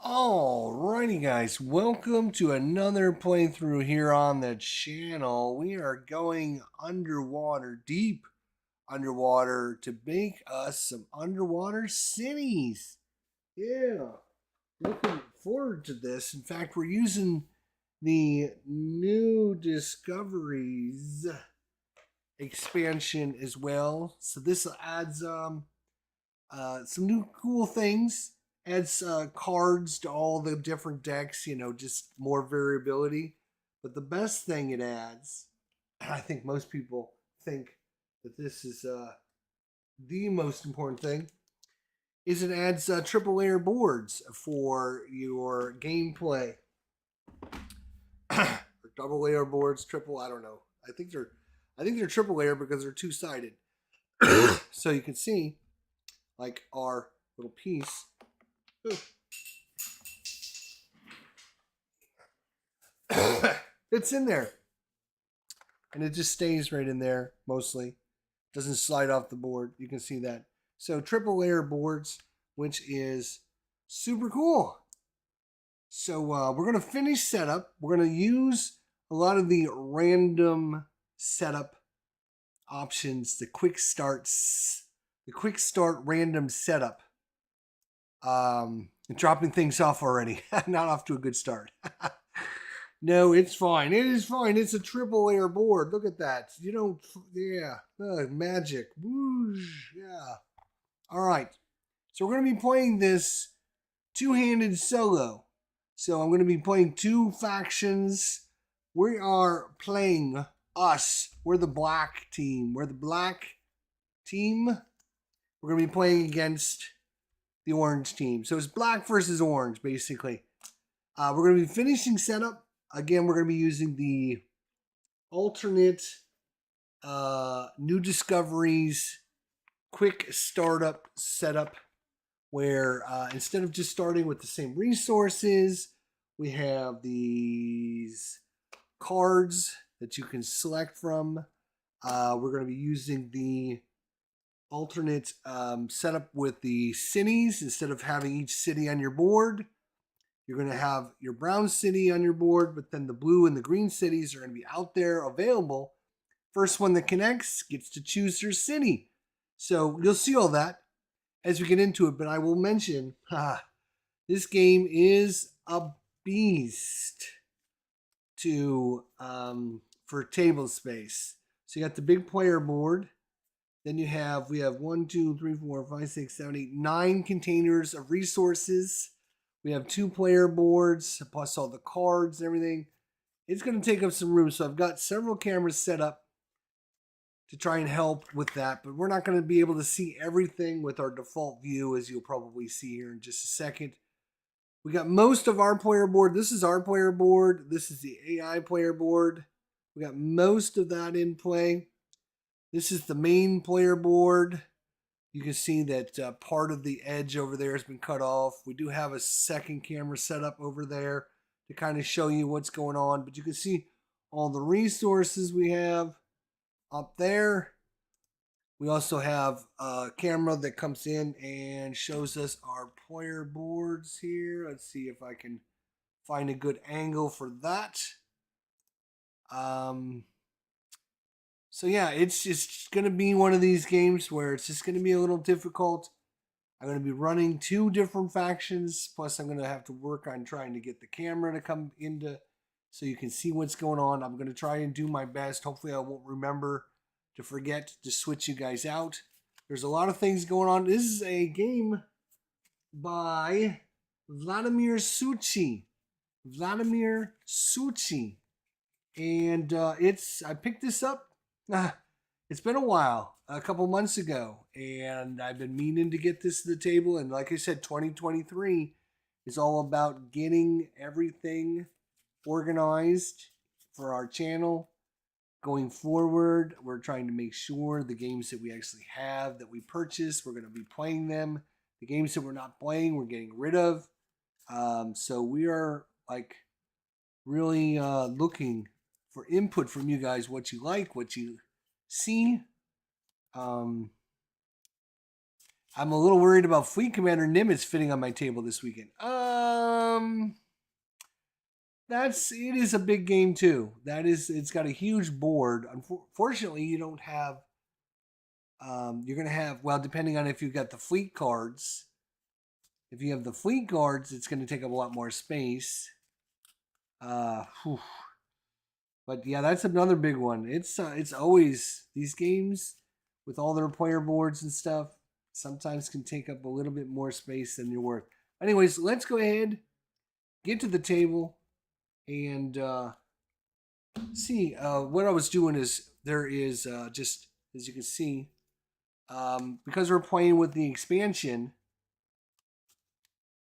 Alrighty guys, welcome to another playthrough here on the channel. We are going underwater, deep underwater, to make us some underwater cities. Yeah, looking forward to this. In fact, we're using the new Discoveries expansion as well. So this adds some new cool things. Adds cards to all the different decks, just more variability. But the best thing it adds, I think most people think that this is the most important thing, is it adds triple layer boards for your gameplay. Or double layer boards, triple, I don't know. I think they're triple layer because they're two sided. So you can see like our little piece. It's in there. And it just stays right in there mostly. Doesn't slide off the board. You can see that. So triple layer boards, which is super cool. So we're going to finish setup. We're going to use a lot of the random setup options, the quick start random setup. Dropping things off already. Not off to a good start. No, it's fine. It is fine. It's a triple layer board. Look at that. Yeah. Magic. Whoosh. Yeah. All right. So we're going to be playing this two-handed solo. So I'm going to be playing two factions. We are playing us. We're the black team. We're going to be playing against the orange team. So it's black versus orange, basically. We're going to be finishing setup. Again, we're going to be using the alternate new Discoveries quick startup setup, where instead of just starting with the same resources, we have these cards that you can select from. We're going to be using the alternate setup with the cities. Instead of having each city on your board, you're going to have your brown city on your board, but then the blue and the green cities are going to be out there available. First one that connects gets to choose their city. So you'll see all that as we get into it, but I will mention, this game is a beast for table space. So you got the big player board. Then we have 1, 2, 3, 4, 5, 6, 7, 8, 9 containers of resources. We have 2 player boards, plus all the cards and everything. It's going to take up some room, so I've got several cameras set up to try and help with that, but we're not going to be able to see everything with our default view, as you'll probably see here in just a second. We got most of our player board. This is our player board. This is the AI player board. We got most of that in play. This is the main player board. You can see that part of the edge over there has been cut off. We do have a second camera set up over there to kind of show you what's going on. But you can see all the resources we have up there. We also have a camera that comes in and shows us our player boards here. Let's see if I can find a good angle for that. So yeah, it's just going to be one of these games where it's just going to be a little difficult. I'm going to be running 2 different factions, plus I'm going to have to work on trying to get the camera to come into so you can see what's going on. I'm going to try and do my best. Hopefully I won't remember to forget to switch you guys out. There's a lot of things going on. This is a game by Vladimir Suchi. And I picked this up. It's been a while, a couple months ago, and I've been meaning to get this to the table. And like I said, 2023 is all about getting everything organized for our channel. Going forward, we're trying to make sure the games that we actually have, that we purchase, we're going to be playing them. The games that we're not playing, we're getting rid of. So we are really looking for input from you guys, what you like, what you see. I'm a little worried about Fleet Commander Nimitz fitting on my table this weekend. It is a big game too. It's got a huge board. Unfortunately, you don't have. You're gonna have, well, depending on if you've got the fleet cards. If you have the fleet cards, it's gonna take up a lot more space. Whew. But yeah, that's another big one. It's always these games with all their player boards and stuff. Sometimes can take up a little bit more space than you're worth. Anyways, let's go ahead, get to the table, and see. What I was doing is there is just as you can see, because we're playing with the expansion,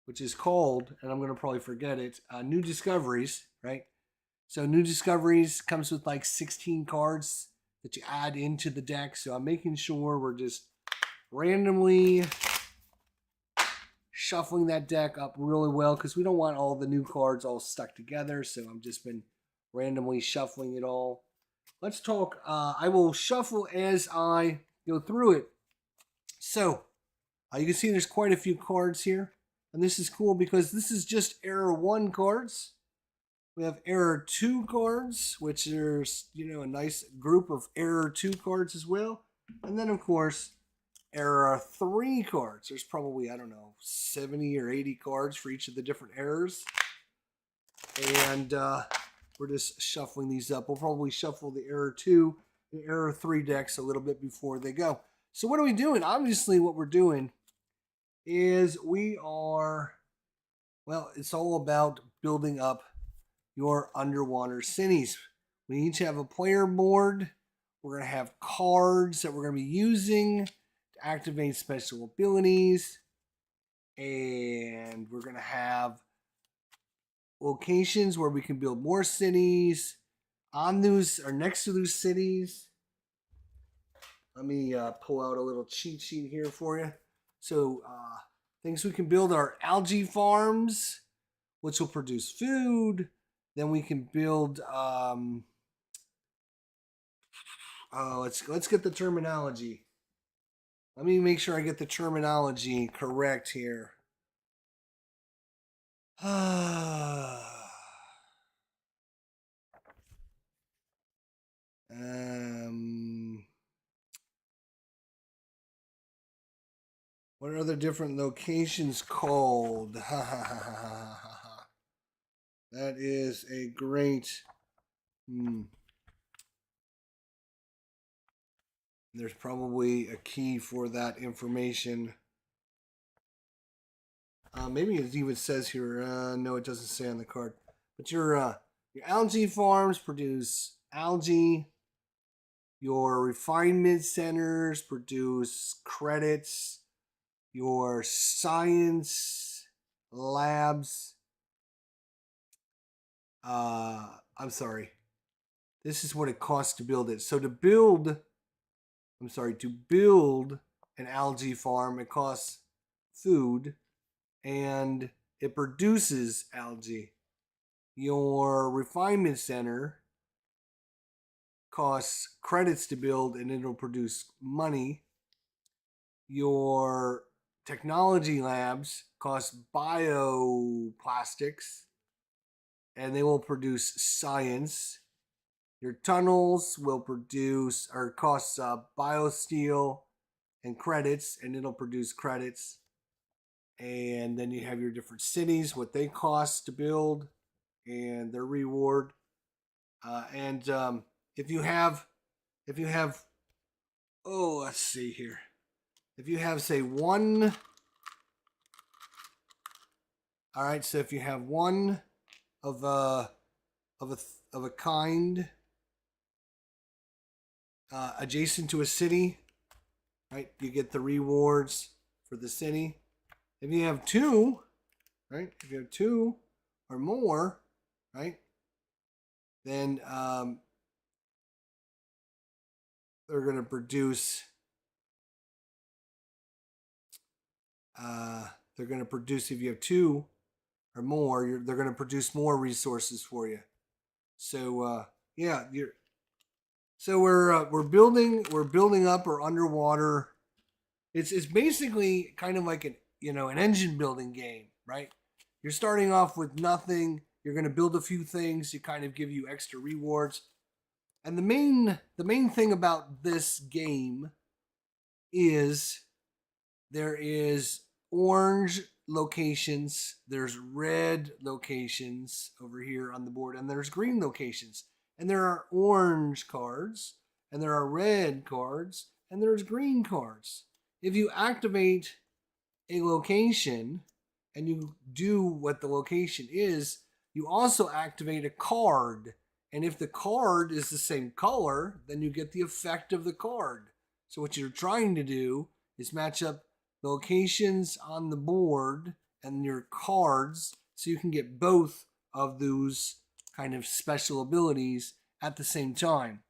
which is called, and I'm going to probably forget it, New Discoveries, right? So New Discoveries comes with like 16 cards that you add into the deck. So I'm making sure we're just randomly shuffling that deck up really well because we don't want all the new cards all stuck together. So I've just been randomly shuffling it all. Let's talk. I will shuffle as I go through it. So you can see there's quite a few cards here. And this is cool because this is just Era 1 cards. We have Era 2 cards, which there's, a nice group of Era 2 cards as well. And then, of course, Era 3 cards. There's probably, 70 or 80 cards for each of the different eras. And we're just shuffling these up. We'll probably shuffle the Era 2 and Era 3 decks a little bit before they go. So what are we doing? Obviously, what we're doing is it's all about building up your underwater cities. We each have a player board. We're going to have cards that we're going to be using to activate special abilities. And we're going to have locations where we can build more cities on those or next to those cities. Let me pull out a little cheat sheet here for you. So things we can build are algae farms, which will produce food. Then we can build. Let's get the terminology. Let me make sure I get the terminology correct here. What are the different locations called? That is a great. There's probably a key for that information. Maybe it even says here. No, it doesn't say on the card. But your algae farms produce algae. Your refinement centers produce credits. Your science labs. I'm sorry. This is what it costs to build it. So to build an algae farm, it costs food and it produces algae. Your refinement center costs credits to build and it'll produce money. Your technology labs cost bioplastics and they will produce science. Your tunnels will produce or cost biosteel and credits, and it'll produce credits. And then you have your different cities, what they cost to build, and their reward. If you have, let's see here. If you have, say, one. All right, so if you have one of a kind adjacent to a city, right, you get the rewards for the city. If you have two, right, if you have two or more, right, then they're going to produce. If you have two or more, they're going to produce more resources for you. So we're building up our underwater It's basically kind of like an engine building game, right? You're starting off with nothing. You're going to build a few things to kind of give you extra rewards. And the main thing about this game is there is orange locations, there's red locations over here on the board, and there's green locations. And there are orange cards, and there are red cards, and there's green cards. If you activate a location and you do what the location is, you also activate a card. And if the card is the same color, then you get the effect of the card. So what you're trying to do is match up the locations on the board and your cards so you can get both of those kind of special abilities at the same time.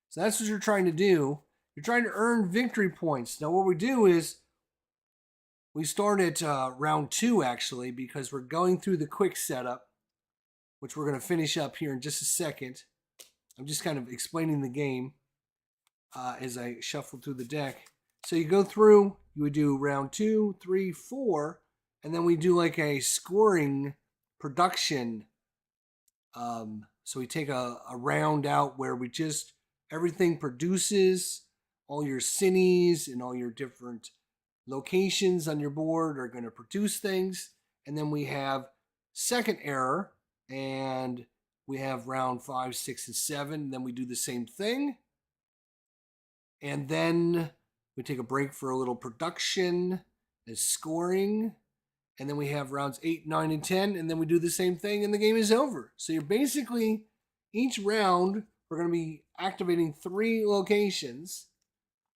So that's what you're trying to do. You're trying to earn victory points. Now what we do is we start at round 2 actually, because we're going through the quick setup, which we're going to finish up here in just a second. I'm just kind of explaining the game as I shuffle through the deck. So you go through, you would do round 2, 3, 4, and then we do like a scoring production. So we take a round out where we just, everything produces, all your cities and all your different locations on your board are going to produce things. And then we have second error, and we have round 5, 6, and 7. Then we do the same thing. And then we take a break for a little production and scoring. And then we have rounds 8, 9, and 10. And then we do the same thing and the game is over. So you're basically, each round, we're going to be activating 3 locations.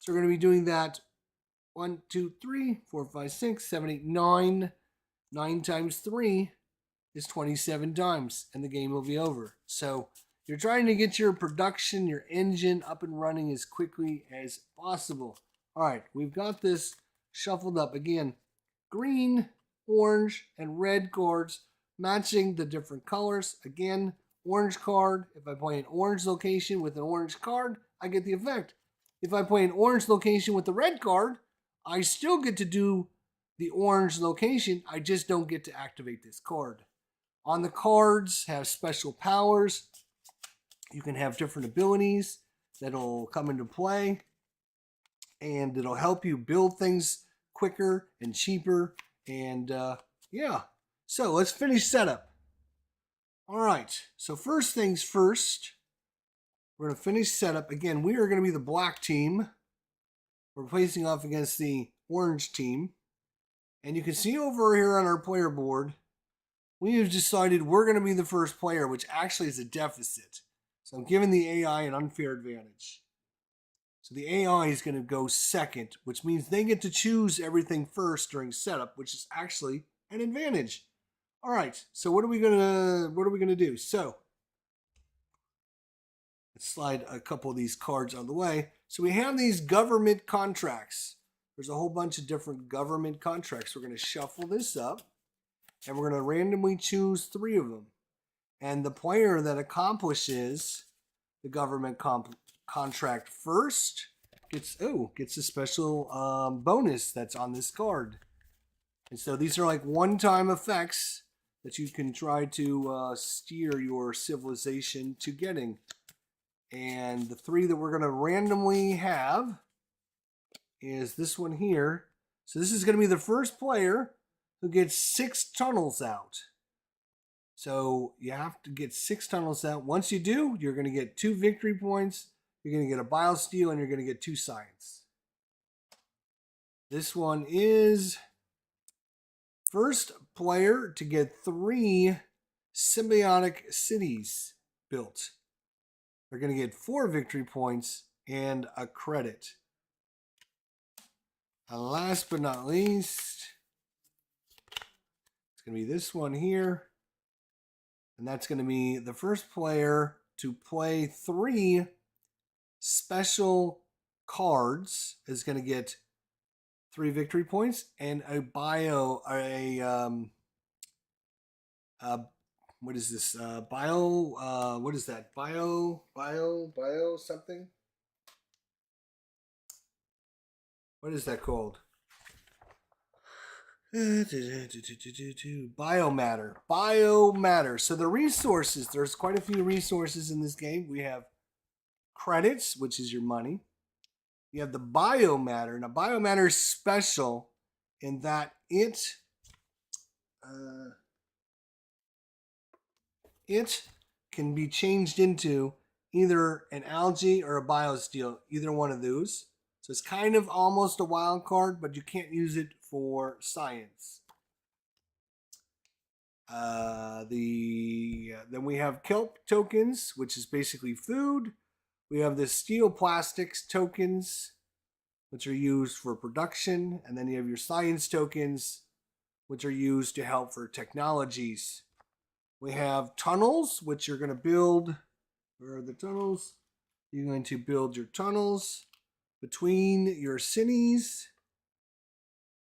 So we're going to be doing that 1, 2, 3, 4, 5, 6, 7, 8, 9. 9 times 3 is 27 times, and the game will be over. So you're trying to get your production, your engine up and running as quickly as possible. All right, we've got this shuffled up. Again, green, orange, and red cards matching the different colors. Again, orange card. If I play an orange location with an orange card, I get the effect. If I play an orange location with a red card, I still get to do the orange location. I just don't get to activate this card. On the cards have special powers. You can have different abilities that'll come into play, and it'll help you build things quicker and cheaper. And yeah, so let's finish setup. All right, so first things first, we're going to finish setup. Again, we are going to be the black team. We're facing off against the orange team. And you can see over here on our player board, we have decided we're going to be the first player, which actually is a deficit. So I'm giving the AI an unfair advantage. So the AI is going to go second, which means they get to choose everything first during setup, which is actually an advantage. All right, so what are we gonna do? So let's slide a couple of these cards out of the way. So we have these government contracts. There's a whole bunch of different government contracts. We're going to shuffle this up, and we're going to randomly choose 3 of them. And the player that accomplishes the government contract first gets a special bonus that's on this card. And so these are like one-time effects that you can try to steer your civilization to getting. And the 3 that we're going to randomly have is this one here. So this is going to be the first player who gets 6 tunnels out. So you have to get 6 tunnels out. Once you do, you're going to get 2 victory points. You're going to get a biosteel, and you're going to get 2 science. This one is first player to get 3 symbiotic cities built. They're going to get 4 victory points and a credit. And last but not least, it's going to be this one here. And that's going to be the first player to play 3 special cards is going to get 3 victory points and what is this? What is that? Bio something? What is that called? Biomatter. Biomatter. So the resources, there's quite a few resources in this game. We have credits, which is your money. You have the biomatter. Now, biomatter is special in that it can be changed into either an algae or a biosteel, either one of those. So it's kind of almost a wild card, but you can't use it for science. Then we have kelp tokens, which is basically food. We have the steel plastics tokens, which are used for production. And then you have your science tokens, which are used to help for technologies. We have tunnels, which you're going to build. Where are the tunnels? You're going to build your tunnels between your cities.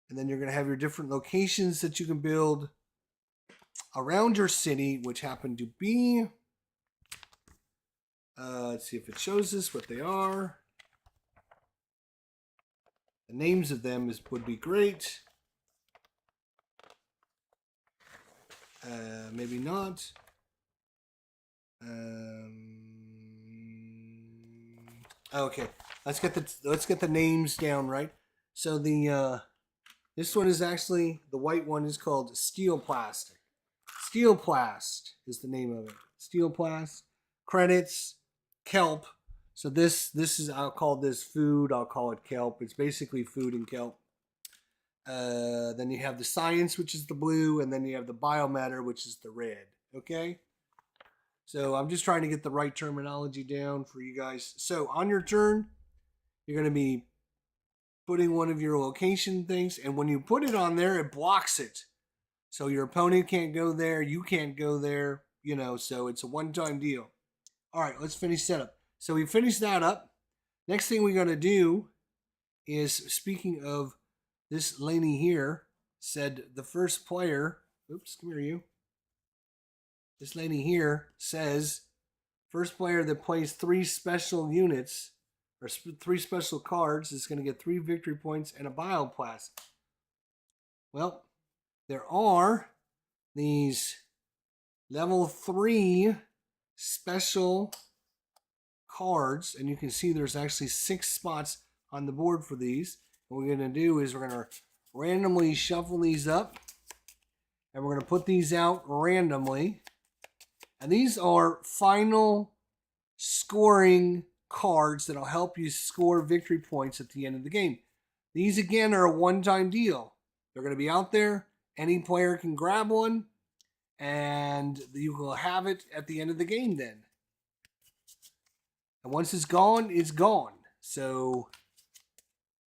And then you're going to have your different locations that you can build around your city, which happen to be, let's see if it shows us what they are. The names of them would be great. Maybe not. Okay, let's get the names down right. So this one is actually, the white one is called steel plastic. Steel Plast is the name of it. Steel Plast. Credits. Kelp. So this is, I'll call this food. I'll call it kelp. It's basically food and kelp. Then you have the science, which is the blue, and then you have the biomatter, which is the red. Okay? So I'm just trying to get the right terminology down for you guys. So on your turn, you're going to be putting one of your location things, and when you put it on there, it blocks it. So your opponent can't go there, you can't go there, you know, so it's a one-time deal. All right, let's finish setup. So we finished that up. Next thing we're going to do is, speaking of this lady here, said the first player, oops, come here you. This lady here says, first player that plays 3 special units, or 3 special cards, is going to get 3 victory points and a bioplast. Well, there are these level 3 special cards, and you can see there's actually 6 spots on the board for these. What we're going to do is we're going to randomly shuffle these up, and we're going to put these out randomly. And these are final scoring cards that'll help you score victory points at the end of the game. These, again, are a one-time deal. They're going to be out there. Any player can grab one, and you will have it at the end of the game then. And once it's gone, it's gone. So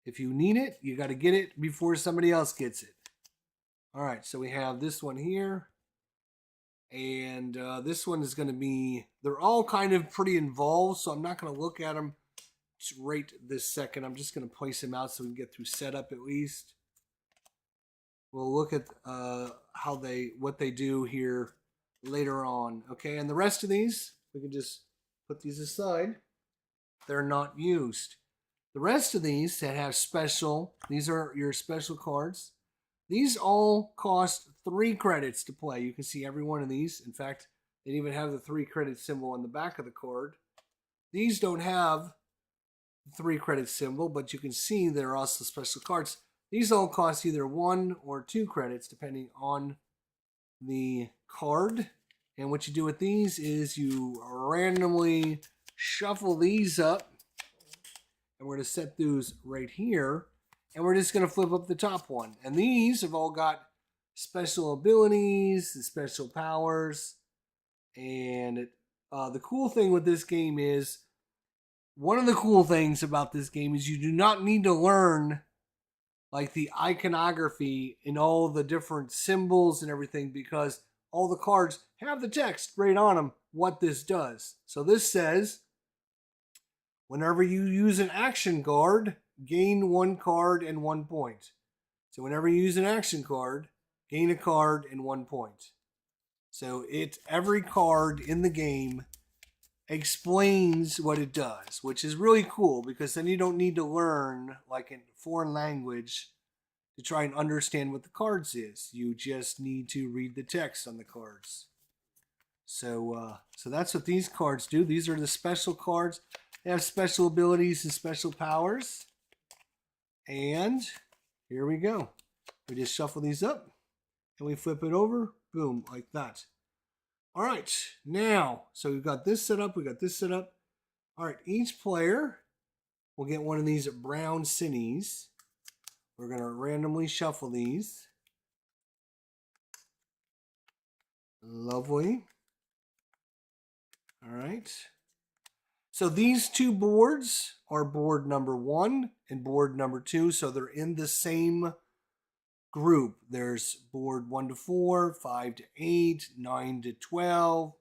if you need it, you got to get it before somebody else gets it. All right, so we have this one here. And this one is going to be, they're all kind of pretty involved, so I'm not going to look at them right this second. I'm just going to place them out so we can get through setup at least. We'll look at what they do here later on. Okay, and the rest of these, we can just put these aside. They're not used. The rest of these that have special, these are your special cards. These all cost 3 credits to play. You can see every one of these. In fact, they even have the 3 credit symbol on the back of the card. These don't have the 3 credit symbol, but you can see they're also special cards. These all cost either 1 or 2 credits, depending on the card. And what you do with these is you randomly shuffle these up. And we're going to set those right here. And we're just going to flip up the top one. And these have all got special abilities, special powers. And the cool thing with this game is, one of the cool things about this game is you do not need to learn like the iconography and all the different symbols and everything, because all the cards have the text right on them what this does. So this says, whenever you use an action card, gain 1 card and 1 point. So whenever you use an action card, gain a card and 1 point. So every card in the game explains what it does, which is really cool, because then you don't need to learn like in foreign language to try and understand what the cards is. You just need to read the text on the cards. So that's what these cards do. These are the special cards. They have special abilities and special powers. And here we go. We just shuffle these up and we flip it over. Boom, like that. All right, now, so we've got this set up. We got this set up. All right, each player will get one of these brown cities. We're going to randomly shuffle these. Lovely. All right. So these two boards are board number 1 and board number 2. So they're in the same group. There's board 1 to 4, 5 to 8, 9 to 12,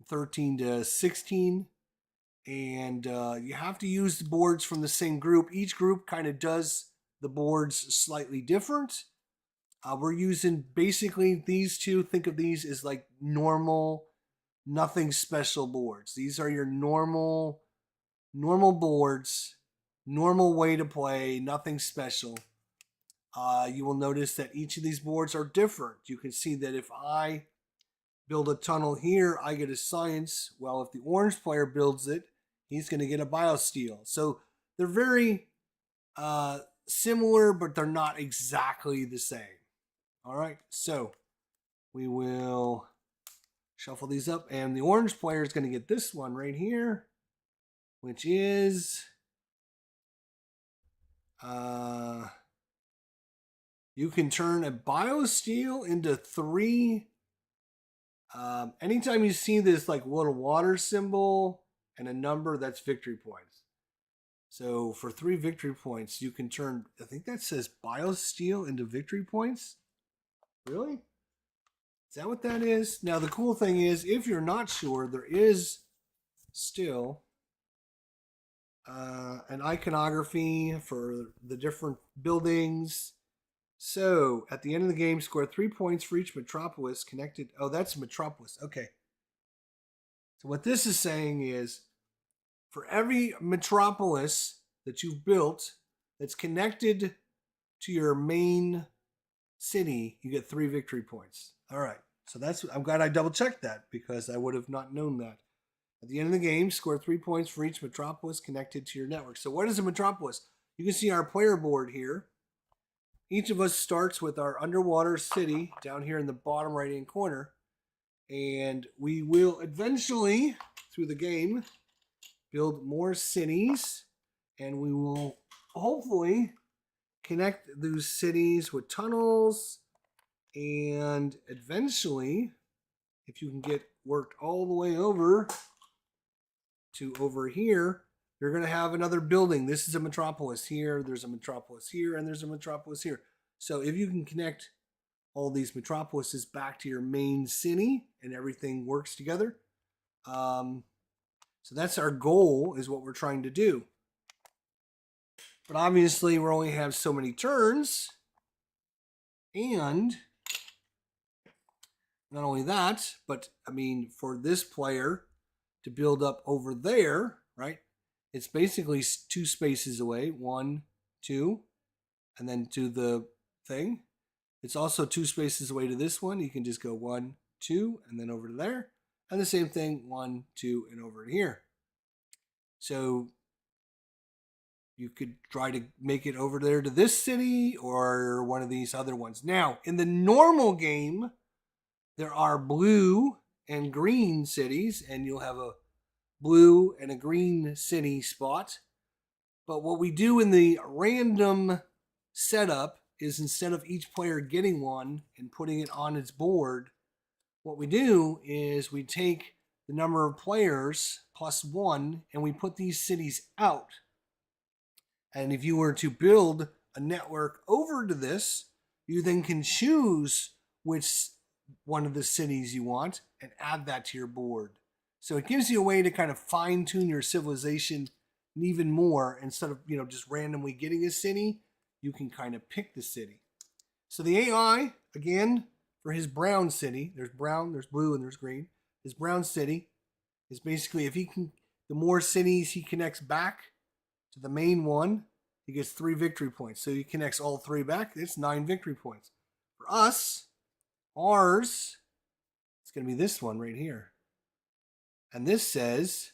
13 to 16. And you have to use the boards from the same group. Each group kind of does the boards slightly different. We're using basically these two. Think of these as like normal, nothing special boards. These are your normal boards, normal way to play, nothing special. You will notice that each of these boards are different. You can see that if I build a tunnel here, I get a science. Well, if the orange player builds it, he's going to get a biosteel. So they're very similar, but they're not exactly the same. All right, so we will shuffle these up, and the orange player is going to get this one right here, which is you can turn a biosteel into 3. Anytime you see this like little water symbol and a number, that's victory points. So for 3 victory points, you can turn, I think that says biosteel into victory points. Really? Is that what that is? Now the cool thing is, if you're not sure, there is still an iconography for the different buildings. So at the end of the game, score 3 points for each metropolis connected. Oh, that's metropolis. Okay. So what this is saying is, for every metropolis that you've built that's connected to your main city, you get 3 victory points. All right. So I'm glad I double checked that, because I would have not known that. At the end of the game, score 3 points for each metropolis connected to your network. So what is a metropolis? You can see our player board here. Each of us starts with our underwater city down here in the bottom right-hand corner. And we will eventually, through the game, build more cities. And we will hopefully connect those cities with tunnels. And eventually, if you can get worked all the way over to over here, you're going to have another building. This is a metropolis here. There's a metropolis here, and there's a metropolis here. So if you can connect all these metropolises back to your main city and everything works together. So that's our goal, is what we're trying to do. But obviously, we only have so many turns. And not only that, but I mean, for this player to build up over there, right? It's basically 2 spaces away, 1, 2, and then to the thing. It's also 2 spaces away to this one. You can just go 1, 2, and then over to there. And the same thing, 1, 2, and over to here. So you could try to make it over there to this city or one of these other ones. Now, in the normal game, there are blue and green cities, and you'll have a blue and a green city spot. But what we do in the random setup is, instead of each player getting one and putting it on its board, what we do is we take the number of players plus 1 and we put these cities out. And if you were to build a network over to this, you then can choose which one of the cities you want and add that to your board. So it gives you a way to kind of fine tune your civilization even more. Instead of, just randomly getting a city, you can kind of pick the city. So the AI, again, for his brown city, there's brown, there's blue, and there's green. His brown city is basically, the more cities he connects back to the main one, he gets 3 victory points. So he connects all 3 back. It's 9 victory points. For us, ours, it's going to be this one right here. And this says,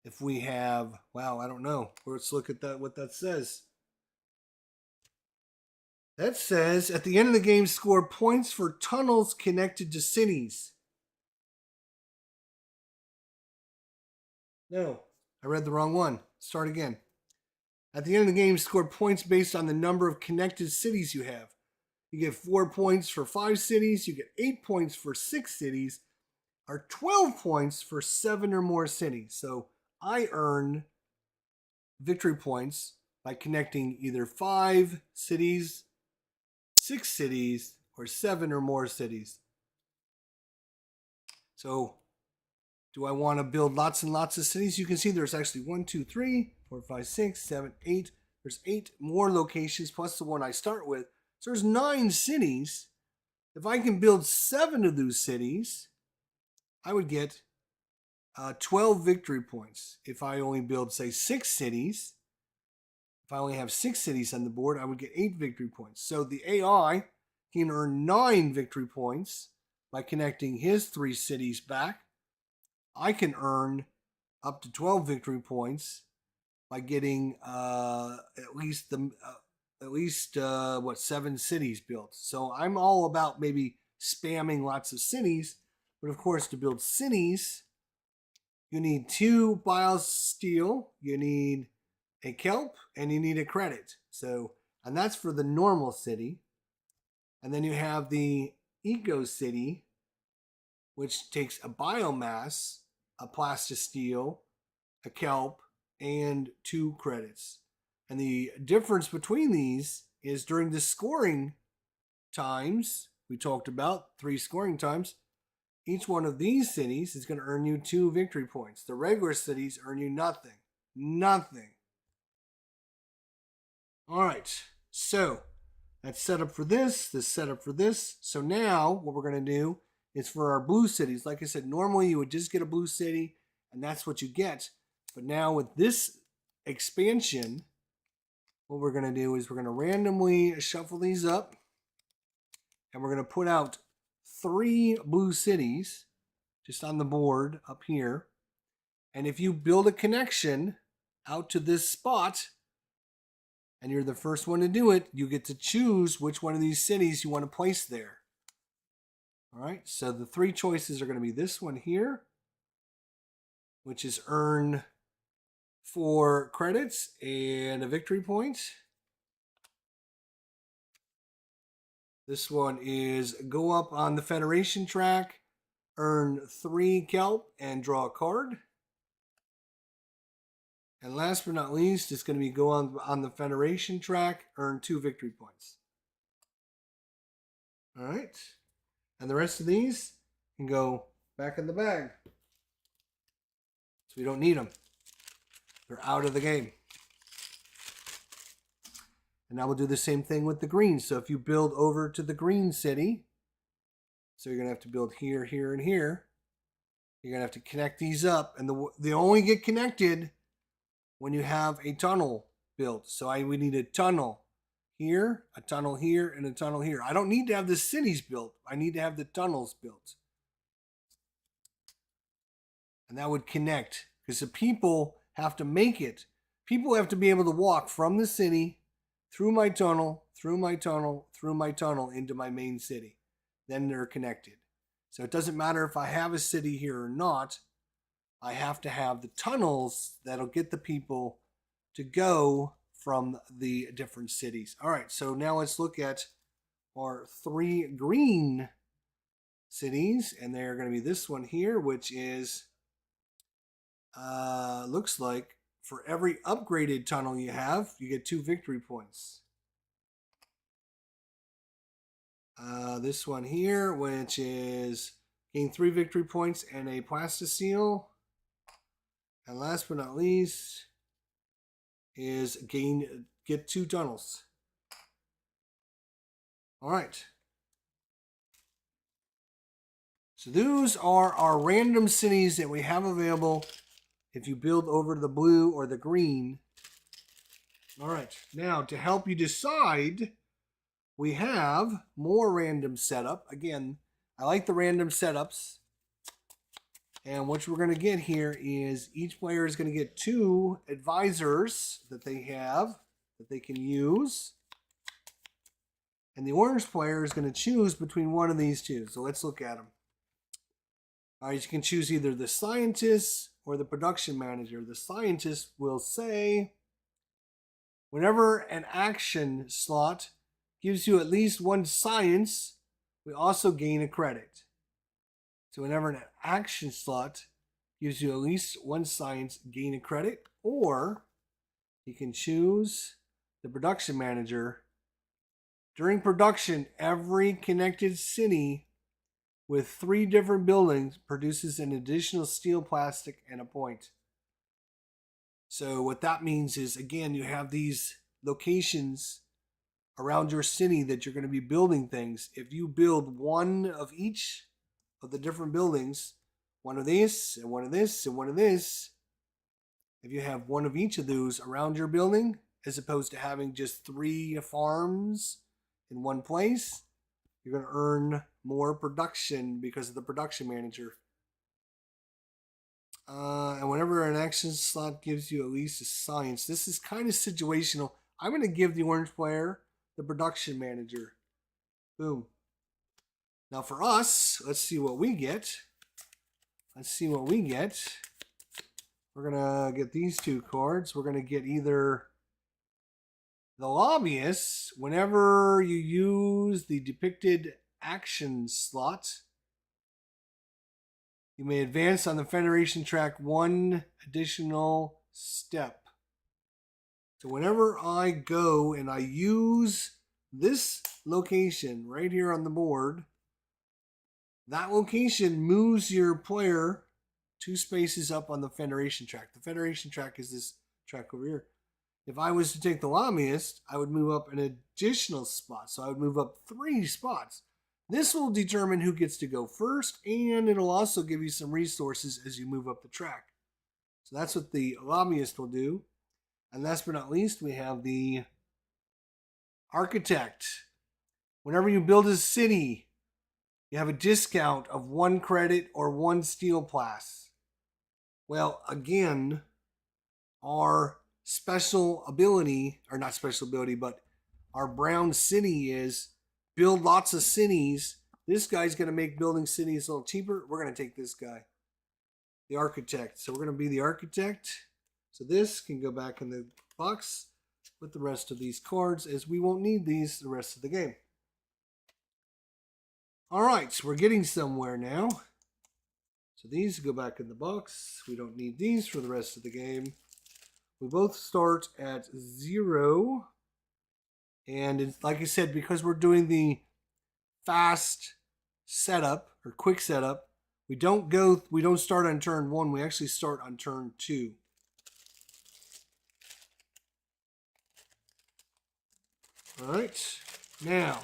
if we have, wow, I don't know. Let's look at that. What that says. That says, at the end of the game, score points for tunnels connected to cities. No, I read the wrong one. Start again. At the end of the game, score points based on the number of connected cities you have. You get 4 points for 5 cities. You get 8 points for 6 cities, or 12 points for 7 or more cities. So I earn victory points by connecting either 5 cities, 6 cities, or 7 or more cities. So do I want to build lots and lots of cities? You can see there's actually 1, 2, 3, 4, 5, 6, 7, 8. There's 8 more locations plus the one I start with. So there's 9 cities. If I can build 7 of those cities, I would get 12 victory points. If I only build, say, 6 cities, if I only have 6 cities on the board, I would get 8 victory points. So the AI can earn 9 victory points by connecting his 3 cities back. I can earn up to 12 victory points by getting at least 7 cities built. So I'm all about maybe spamming lots of cities, but of course to build cities, you need 2 biosteel, you need a kelp, and you need a credit. So, and that's for the normal city. And then you have the eco city, which takes a biomass, a plastisteel, a kelp, and 2 credits. And the difference between these is during the scoring times, we talked about 3 scoring times, each one of these cities is going to earn you 2 victory points. The regular cities earn you nothing. Nothing. All right, so that's set up for this set up for this. So now what we're going to do is for our blue cities. Like I said, normally you would just get a blue city, and that's what you get. But now with this expansion, what we're going to do is we're going to randomly shuffle these up, and we're going to put out 3 blue cities just on the board up here. And if you build a connection out to this spot, and you're the first one to do it, you get to choose which one of these cities you want to place there. All right, so the 3 choices are going to be this one here, which is earn 4 credits and a victory point. This one is go up on the Federation track, earn 3 kelp, and draw a card. And last but not least, it's going to be go on the Federation track, earn 2 victory points. All right. And the rest of these can go back in the bag. So we don't need them. They're out of the game. And now we'll do the same thing with the green. So if you build over to the green city, so you're going to have to build here, here, and here. You're going to have to connect these up. And they only get connected when you have a tunnel built. So we need a tunnel here, a tunnel here, and a tunnel here. I don't need to have the cities built. I need to have the tunnels built. And that would connect, because the people have to make it. People have to be able to walk from the city through my tunnel, through my tunnel, through my tunnel into my main city. Then they're connected. So it doesn't matter if I have a city here or not. I have to have the tunnels that'll get the people to go from the different cities. All right, so now let's look at our 3 green cities, and they're going to be this one here, which is, looks like for every upgraded tunnel you have, you get 2 victory points. This one here, which is gain 3 victory points and a plastisteel. And last but not least is get 2 tunnels. All right. So those are our random cities that we have available. If you build over the blue or the green, All right. Now, to help you decide, we have more random setup. Again, I like the random setups. And what we're going to get here is each player is going to get 2 advisors that they have that they can use. And the orange player is going to choose between one of these 2. So let's look at them. All right, you can choose either the scientist or the production manager. The scientist will say, whenever an action slot gives you at least 1 science, we also gain a credit. So whenever an action slot gives you at least 1 science, gain a credit. Or you can choose the production manager. During production, every connected city with 3 different buildings produces an additional steel, plastic, and a point. So what that means is, again, you have these locations around your city that you're going to be building things. If you build 1 of each of the different buildings, 1 of this, and 1 of this, and 1 of this, if you have 1 of each of those around your building, as opposed to having just 3 farms in one place, you're going to earn more production because of the production manager. And whenever an action slot gives you at least a science, this is kind of situational. I'm going to give the orange player the production manager. Boom. Now for us, let's see what we get. Let's see what we get. We're going to get these 2 cards. We're going to get either the lobbyist. Whenever you use the depicted action slot, you may advance on the Federation track 1 additional step. So whenever I go and I use this location right here on the board, that location moves your player 2 spaces up on the Federation track. The Federation track is this track over here. If I was to take the lobbyist, I would move up an additional spot. So I would move up 3 spots. This will determine who gets to go first, and it'll also give you some resources as you move up the track. So that's what the lobbyist will do. And last but not least, we have the architect. Whenever you build a city, you have a discount of 1 credit or 1 steel plus. Well, again, our special ability, or not special ability, but our brown city is build lots of cities. This guy's going to make building cities a little cheaper. We're going to take this guy, the architect. So we're going to be the architect. So this can go back in the box with the rest of these cards, as we won't need these the rest of the game. All right, so we're getting somewhere now. So these go back in the box. We don't need these for the rest of the game. We both start at 0. And it's, like I said, because we're doing the fast setup or quick setup, we don't start on turn 1. We actually start on turn 2. All right. Now,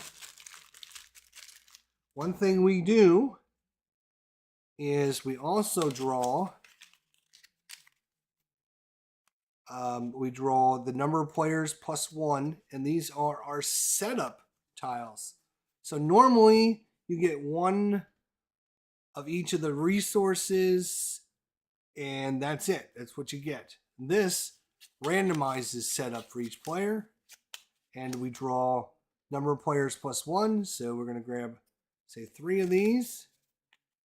one thing we do is we also draw. We draw the number of players plus 1, and these are our setup tiles. So normally you get 1 of each of the resources, and that's it. That's what you get. This randomizes setup for each player, and we draw number of players plus 1. So we're going to grab, say, 3 of these,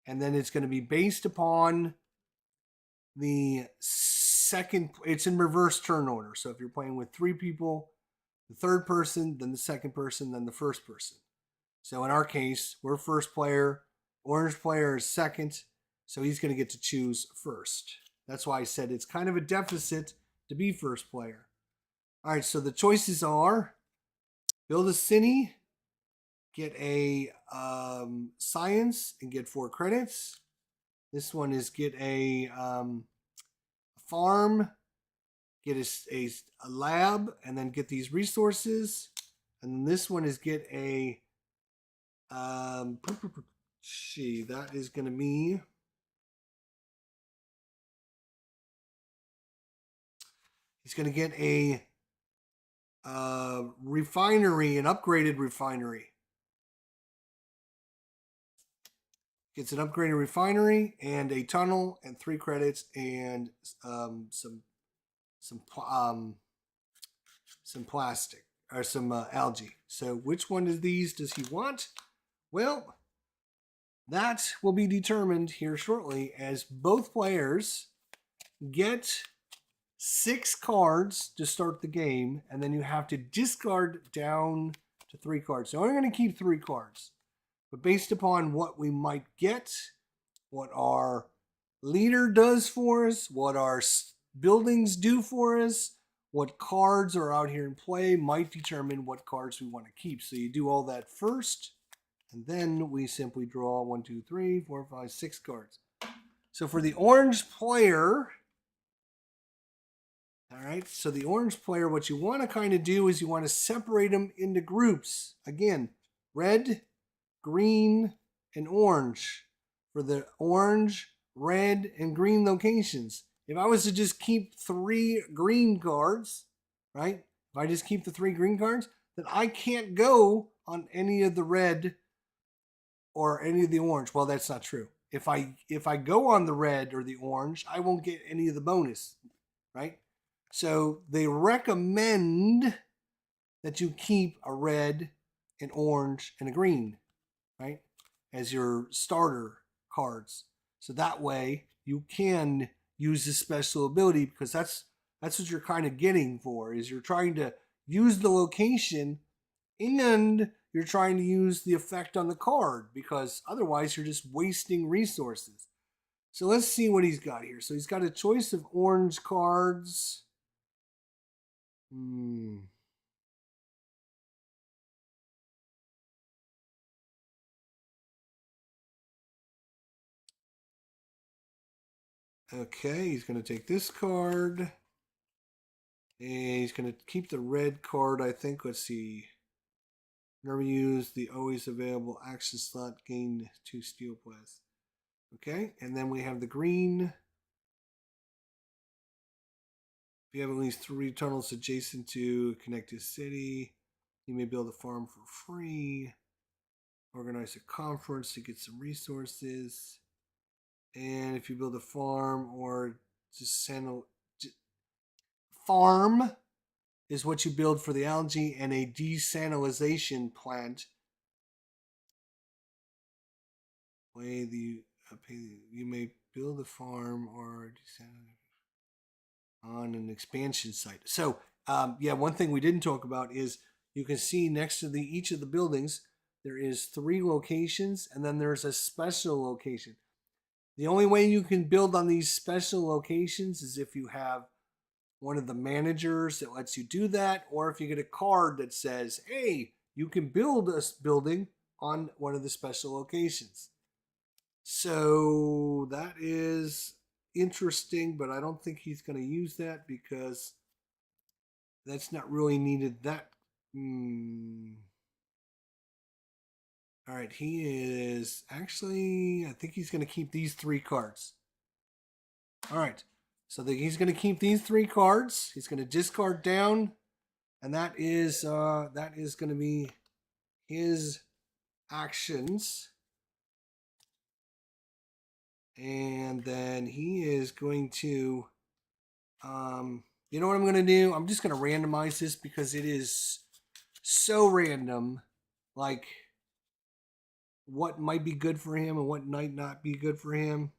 and then it's going to be based upon the second. It's in reverse turn order. So if you're playing with 3 people, the third person, then the second person, then the first person. So in our case, we're first player. Orange player is second, so he's going to get to choose first. That's why I said it's kind of a deficit to be first player. All right, so the choices are build a city, get a science, and get 4 credits. This one is get a farm, get a lab, and then get these resources. And then this one is get a that is going to be he's going to get a refinery, an upgraded refinery. Gets an upgraded refinery and a tunnel and 3 credits and some plastic or some algae. So which one of these does he want? Well, that will be determined here shortly as both players get 6 cards to start the game, and then you have to discard down to 3 cards. So I'm going to keep 3 cards. But based upon what we might get, what our leader does for us, what our buildings do for us, what cards are out here in play might determine what cards we want to keep. So you do all that first, and then we simply draw 1, 2, 3, 4, 5, 6 cards. So for the orange player, all right, so the orange player, what you want to kind of do is you want to separate them into groups. Again, red, green, and orange for the orange, red, and green locations. If I was to just keep 3 green cards, right? If I just keep the 3 green cards, then I can't go on any of the red or any of the orange. Well, that's not true. If I go on the red or the orange, I won't get any of the bonus, right? So they recommend that you keep a red, an orange, and a green, right, as your starter cards. So that way you can use this special ability, because that's what you're kind of getting for, is you're trying to use the location and you're trying to use the effect on the card, because otherwise you're just wasting resources. So let's see what he's got here. So he's got a choice of orange cards. Okay, he's going to take this card. And he's going to keep the red card, I think. Let's see. Never use the always available action slot, gain 2 steel plates. Okay, and then we have the green. If you have at least 3 tunnels adjacent to a connected city, you may build a farm for free. Organize a conference to get some resources. And if you build a farm or just farm is what you build for the algae, and a desalinization plant. You may build a farm or on an expansion site. So, one thing we didn't talk about is you can see next to each of the buildings there is 3 locations, and then there's a special location. The only way you can build on these special locations is if you have one of the managers that lets you do that, or if you get a card that says, hey, you can build a building on one of the special locations. So that is interesting, but I don't think he's going to use that because that's not really needed. All right, he is actually, I think he's going to keep these 3 cards. All right, so he's going to keep these 3 cards. He's going to discard down, and that is going to be his actions. And then he is going to, you know what I'm going to do? I'm just going to randomize this because it is so random. Like, what might be good for him and what might not be good for him.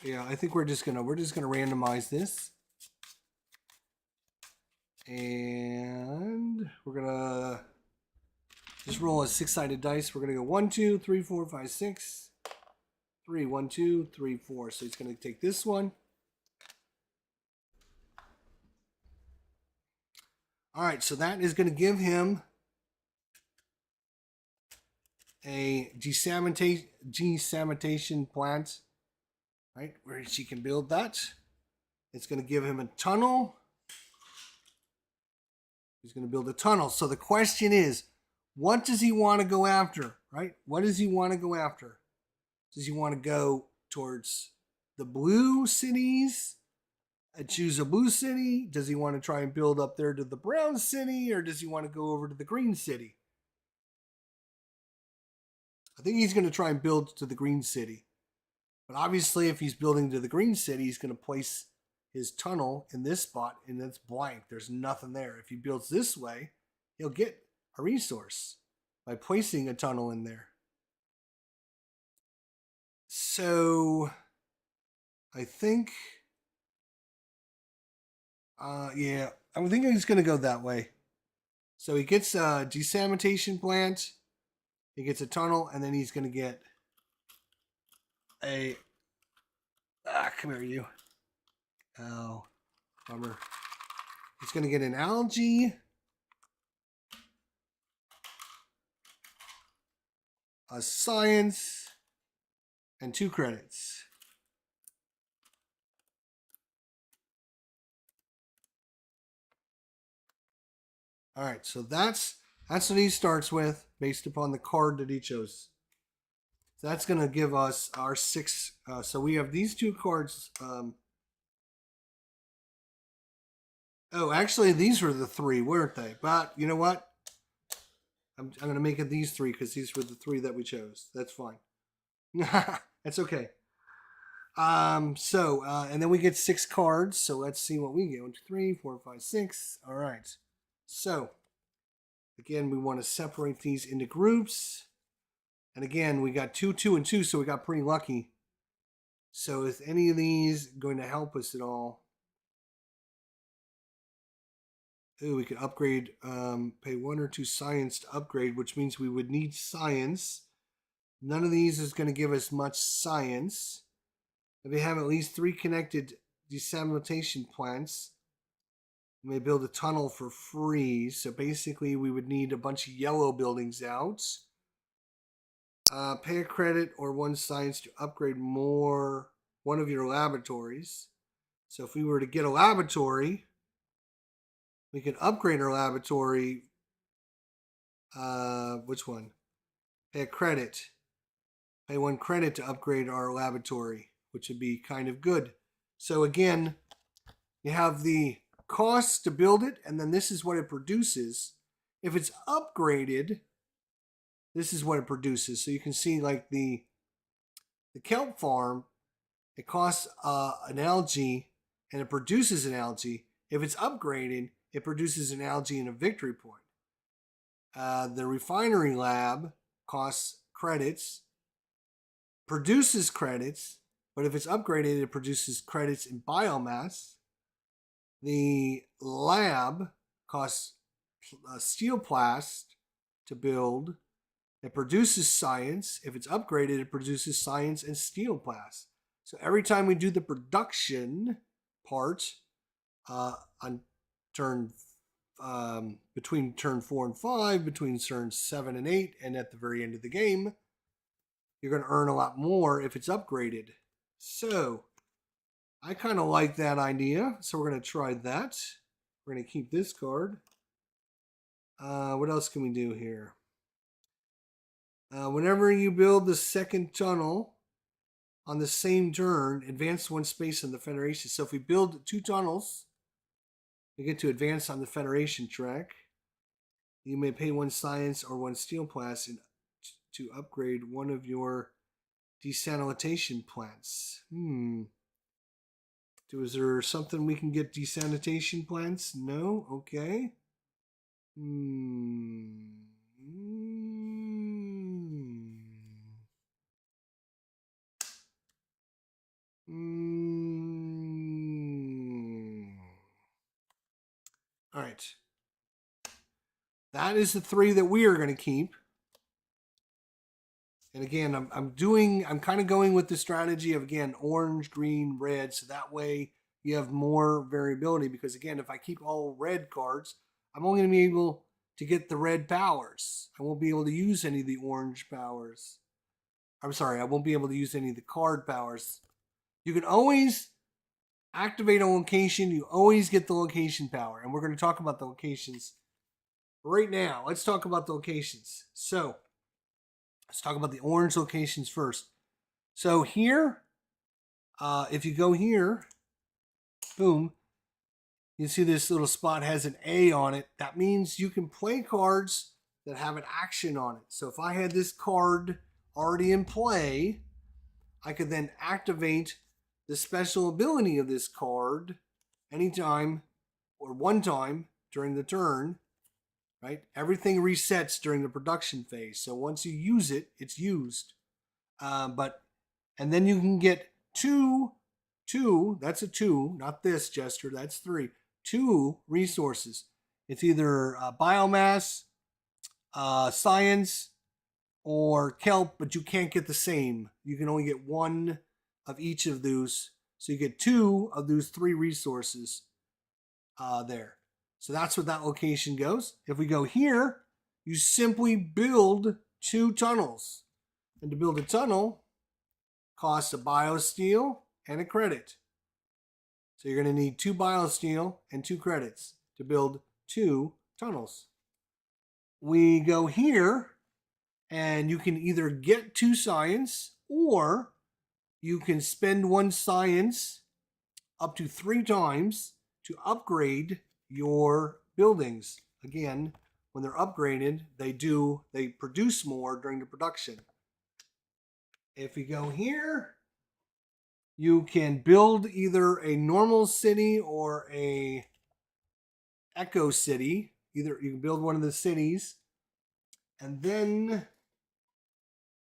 Yeah, I think we're just gonna randomize this, and we're gonna just roll a 6-sided dice. We're gonna go 1, 2, 3, 4, 5, 6, 3, 1, 2, 3, 4. So he's gonna take this one. All right, so that is going to give him a desalination plant, right, where she can build that. It's going to give him a tunnel. He's going to build a tunnel. So the question is, what does he want to go after, right? What does he want to go after? Does he want to go towards the blue cities, choose a blue city? Does he want to try and build up there to the brown city, or does he want to go over to the green city? I think he's going to try and build to the green city. But obviously, if he's building to the green city, he's going to place his tunnel in this spot, and it's blank. There's nothing there. If he builds this way, he'll get a resource by placing a tunnel in there. So I think, yeah, I think he's going to go that way. So he gets a desalination plant, he gets a tunnel, and then he's going to get a, come here, you. Oh, bummer. He's going to get an algae, a science, and 2 credits. All right, so that's what he starts with based upon the card that he chose. So that's going to give us our 6. So we have these 2 cards. Oh, actually, these were the 3, weren't they? But you know what? I'm going to make it these 3 because these were the 3 that we chose. That's fine. That's okay. And then we get 6 cards. So let's see what we get. 1, 2, 3, 4, 5, 6. All right. So, again, we want to separate these into groups. And again, we got 2, 2, and 2, so we got pretty lucky. So is any of these going to help us at all? Ooh, we could upgrade, pay 1 or 2 science to upgrade, which means we would need science. None of these is going to give us much science. If we have at least 3 connected desalination plants, we may build a tunnel for free. So basically, we would need a bunch of yellow buildings out. Pay a credit or 1 science to upgrade one of your laboratories. So if we were to get a laboratory, we can upgrade our laboratory. Which one? Pay a credit. Pay 1 credit to upgrade our laboratory, which would be kind of good. So again, you have the costs to build it, and then this is what it produces. If it's upgraded, this is what it produces. So you can see like the kelp farm, it costs an algae and it produces an algae. If it's upgraded, it produces an algae and a victory point. The refinery lab costs credits, produces credits, but if it's upgraded, it produces credits in biomass. The lab costs steel plast to build. It produces science. If it's upgraded, it produces science and steel plast. So every time we do the production part on turn between turn 4 and 5, between turns 7 and 8, and at the very end of the game, you're going to earn a lot more if it's upgraded. So I kind of like that idea, so we're going to try that. We're going to keep this card. What else can we do here? Whenever you build the second tunnel on the same turn, advance 1 space in the Federation. So if we build 2 tunnels, we get to advance on the Federation track. You may pay 1 science or 1 steel plast to upgrade one of your desalination plants. Is there something we can get desalination plants? No? Okay. All right. That is the 3 that we are going to keep. And again, I'm kind of going with the strategy of, again, orange, green, red, so that way you have more variability, because again, if I keep all red cards, I'm only going to be able to get the red powers. I won't be able to use any of the orange powers. I'm sorry, I won't be able to use any of the card powers. You can always activate a location, you always get the location power, and we're going to talk about the locations right now. Let's talk about the locations. So let's talk about the orange locations first. So here, If you go here, boom, you see this little spot has an A on it. That means you can play cards that have an action on it. So if I had this card already in play, I could then activate the special ability of this card anytime or one time during the turn, right? Everything resets during the production phase. So once you use it, it's used. And then you can get two, that's a 2, not this gesture, that's 3. 2 resources. It's either biomass, science, or kelp, but you can't get the same. You can only get 1 of each of those. So you get 2 of those 3 resources there. So that's what that location goes. If we go here, you simply build 2 tunnels. And to build a tunnel costs a biosteel and a credit. So you're going to need 2 biosteel and 2 credits to build 2 tunnels. We go here, and you can either get 2 science, or you can spend 1 science up to 3 times to upgrade your buildings. Again, when they're upgraded, they produce more during the production. If you go here, you can build either a normal city or a eco city. Either you can build one of the cities, and then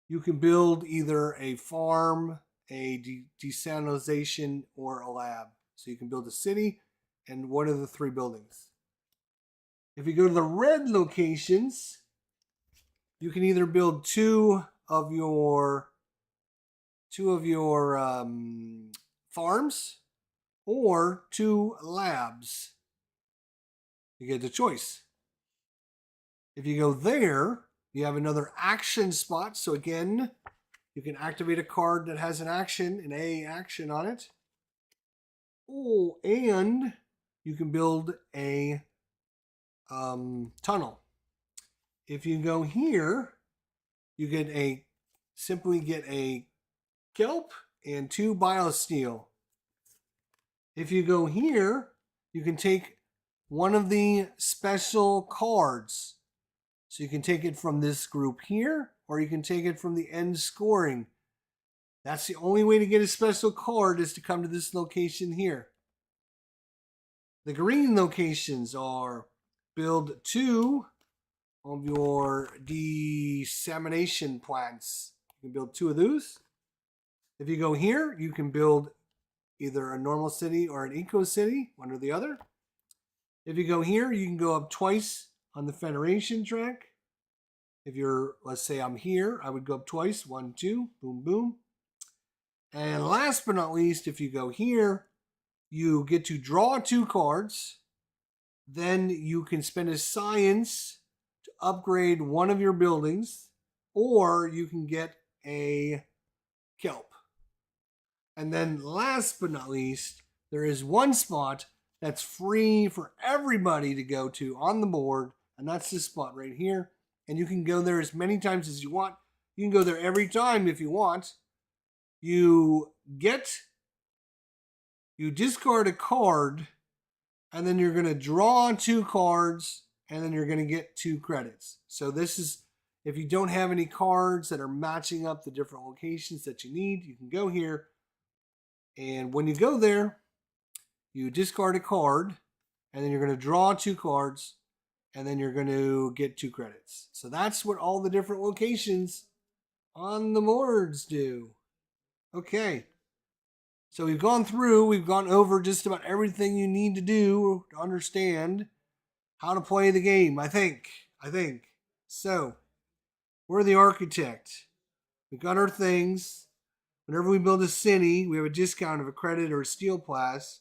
you can build either a farm, a desalinization, or a lab. So you can build a city and one of the 3 buildings. If you go to the red locations, you can either build 2 of your farms or 2 labs. You get the choice. If you go there, you have another action spot. So again, you can activate a card that has an action, an A action on it. Oh, and you can build a tunnel. If you go here, you simply get a kelp and 2 biosteel. If you go here, you can take one of the special cards. So you can take it from this group here, or you can take it from the end scoring. That's the only way to get a special card, is to come to this location here. The green locations are build 2 of your dissemination plants. You can build 2 of those. If you go here, you can build either a normal city or an eco city, one or the other. If you go here, you can go up twice on the Federation track. If let's say I'm here, I would go up twice, 1, 2, boom, boom. And last but not least, if you go here, you get to draw 2 cards. Then you can spend a science to upgrade one of your buildings, or you can get a kelp. And then last but not least, there is 1 spot that's free for everybody to go to on the board, and that's this spot right here. And you can go there as many times as you want. You can go there every time if you want. You discard a card, and then you're going to draw 2 cards, and then you're going to get 2 credits. So this is, if you don't have any cards that are matching up the different locations that you need, you can go here. And when you go there, you discard a card, and then you're going to draw 2 cards, and then you're going to get 2 credits. So that's what all the different locations on the boards do. Okay. So we've gone over just about everything you need to do to understand how to play the game, I think. So, we're the architect. We've got our things. Whenever we build a city, we have a discount of a credit or a steel class.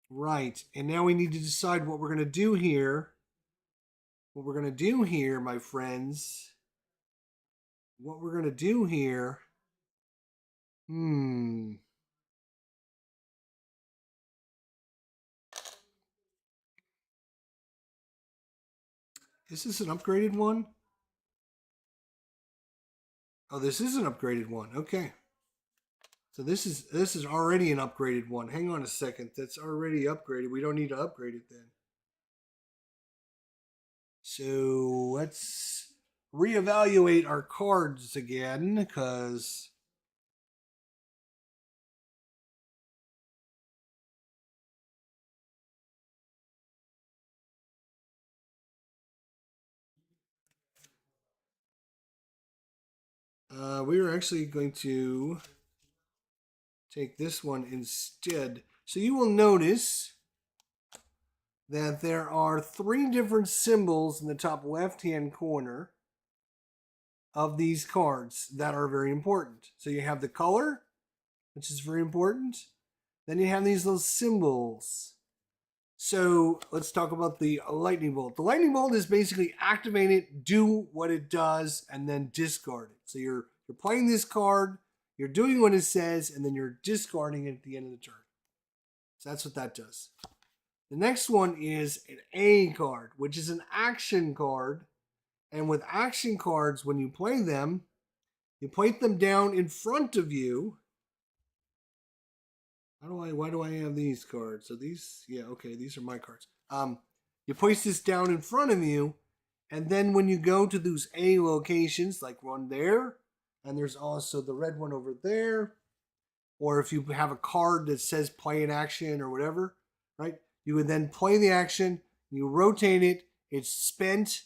Right. And now we need to decide what we're going to do here. What we're going to do here, my friends. What we're going to do here. Is this an upgraded one? Oh, this is an upgraded one. Okay. So this is already an upgraded one. Hang on a second. That's already upgraded. We don't need to upgrade it then. So let's reevaluate our cards again, because we were actually going to take this one instead. So you will notice that there are 3 different symbols in the top left-hand corner of these cards that are very important. So you have the color, which is very important. Then you have these little symbols. So let's talk about the lightning bolt. The lightning bolt is basically activate it, do what it does, and then discard it. So you're playing this card, you're doing what it says, and then you're discarding it at the end of the turn. So that's what that does. The next one is an A card, which is an action card. And with action cards, when you play them, you place them down in front of you. Why do I have these cards? So these, yeah, okay, these are my cards. You place this down in front of you, and then when you go to those A locations, like one there, and there's also the red one over there, or if you have a card that says play an action or whatever, right? You would then play the action, you rotate it, it's spent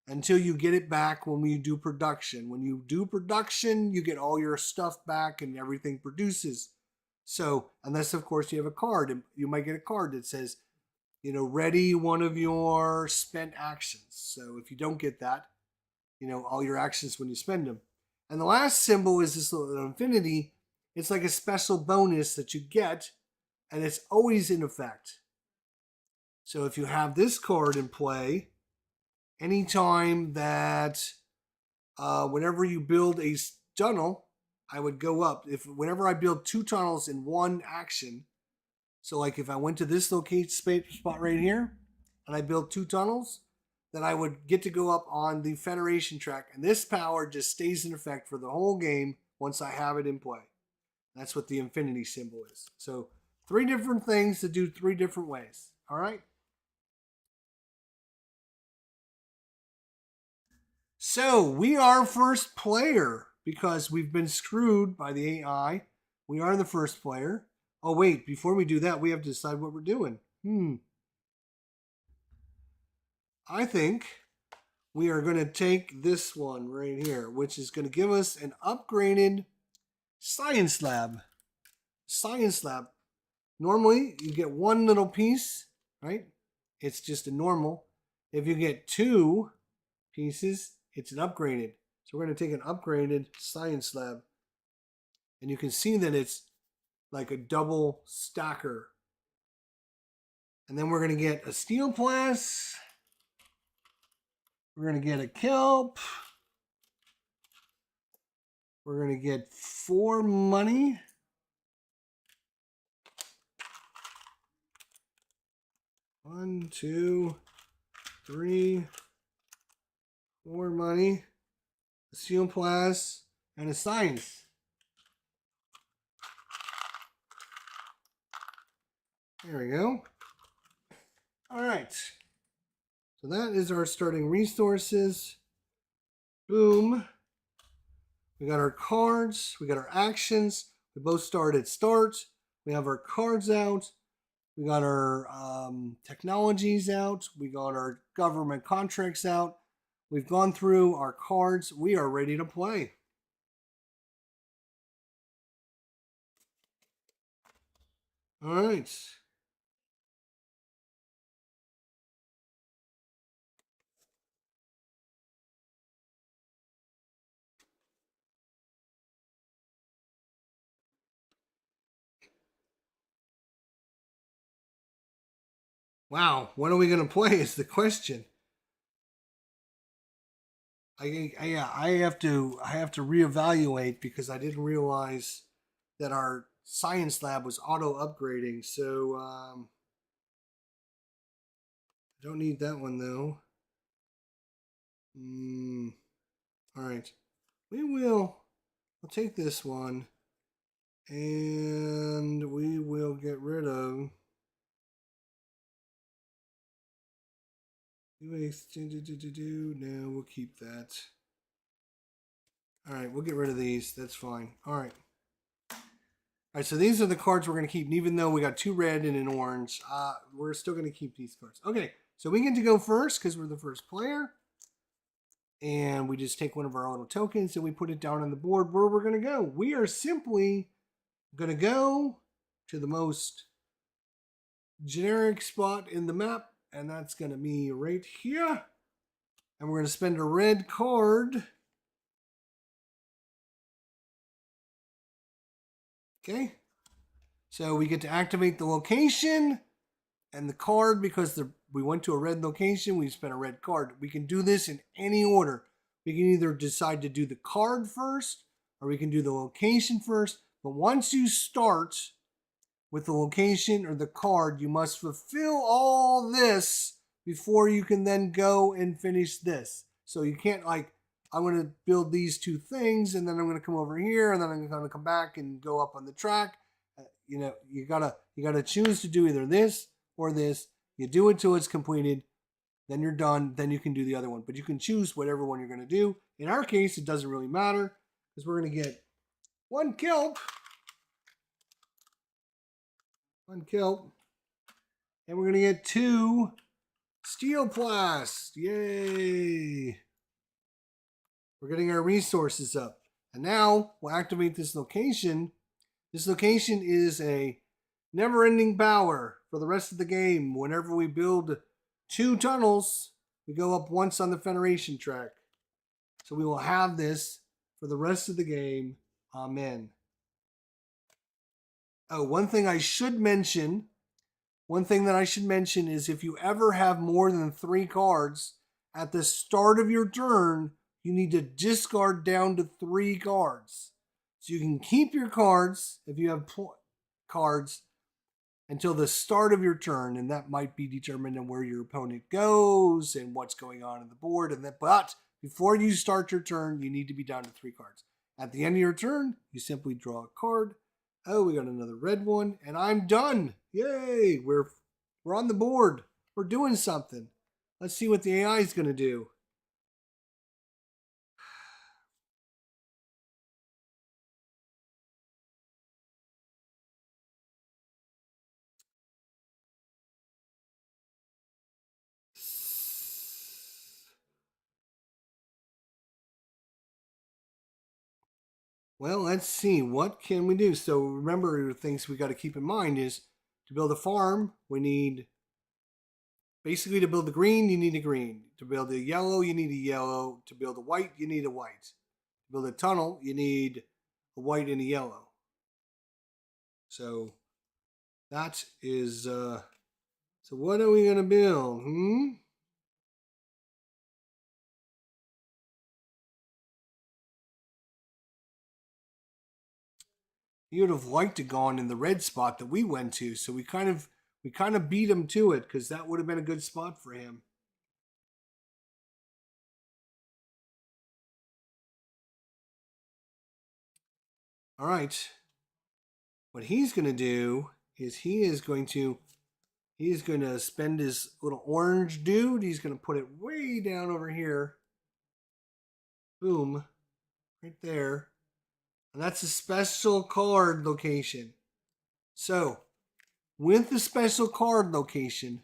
until you get it back when you do production. When you do production, you get all your stuff back and everything produces. So, unless of course you have a card, and you might get a card that says, ready one of your spent actions. So if you don't get that, all your actions when you spend them. And the last symbol is this little infinity. It's like a special bonus that you get, and it's always in effect. So if you have this card in play, anytime that whenever you build a tunnel, I would go up. Whenever I build 2 tunnels in one action, so like if I went to this location spot right here, and I built 2 tunnels, then I would get to go up on the Federation track, and this power just stays in effect for the whole game once I have it in play. That's what the infinity symbol is. So 3 different things to do 3 different ways. All right. So we are first player because we've been screwed by the AI. We are the first player. Oh, wait, before we do that, we have to decide what we're doing. I think we are going to take this one right here, which is going to give us an upgraded science lab. Science lab. Normally, you get 1 little piece, right? It's just a normal. If you get 2 pieces, it's an upgraded. So we're going to take an upgraded science lab. And you can see that it's like a double stacker. And then we're going to get a steel plus. We're going to get a kelp. We're going to get 4 money. One, 2, 3, 4 money, a steel plus, and a science. There we go. All right. So that is our starting resources. Boom. We got our cards. We got our actions. We both start at start. We have our cards out. We got our technologies out. We got our government contracts out. We've gone through our cards. We are ready to play. All right. Wow, what are we going to play is the question. I have to reevaluate because I didn't realize that our science lab was auto upgrading. So I don't need that one though. All right, we'll take this one, And we will get rid of no, we'll keep that. All right, we'll get rid of these. That's fine. All right. All right, so these are the cards we're going to keep. And even though we got 2 red and an orange, we're still going to keep these cards. Okay, so we get to go first because we're the first player. And we just take one of our little tokens and we put it down on the board where we're going to go. We are simply going to go to the most generic spot in the map, and that's going to be right here. And we're going to spend a red card. Okay. So we get to activate the location and the card because we went to a red location. We spent a red card. We can do this in any order. We can either decide to do the card first or we can do the location first. But once you start with the location or the card, you must fulfill all this before you can then go and finish this. So you can't like, I'm going to build these 2 things and then I'm going to come over here and then I'm going to come back and go up on the track. You gotta choose to do either this or this. You do it till it's completed, then you're done. Then you can do the other one, but you can choose whatever one you're going to do. In our case, it doesn't really matter because we're going to get 1 kelp, and we're going to get 2 steel plast. Yay! We're getting our resources up, and now we'll activate this location. This location is a never-ending power for the rest of the game. Whenever we build 2 tunnels, we go up once on the Federation track. So we will have this for the rest of the game. Amen. Oh, one thing that I should mention is if you ever have more than 3 cards at the start of your turn, you need to discard down to 3 cards. So you can keep your cards if you have cards until the start of your turn, and that might be determined on where your opponent goes and what's going on the board. But before you start your turn, you need to be down to 3 cards. At the end of your turn, you simply draw a card. Oh, we got another red one, and I'm done. Yay! We're on the board. We're doing something. Let's see what the AI is going to do. Well, let's see. What can we do? So remember, the things we got to keep in mind is to build a farm, we need basically to build the green, you need a green. To build a yellow, you need a yellow. To build a white, you need a white. To build a tunnel, you need a white and a yellow. So that is so what are we gonna build? He would have liked to gone in the red spot that we went to, so we kind of beat him to it because that would have been a good spot for him. All right. What he's going to do is he is going to spend his little orange dude. He's going to put it way down over here. Boom. Right there. And that's a special card location. So, with the special card location,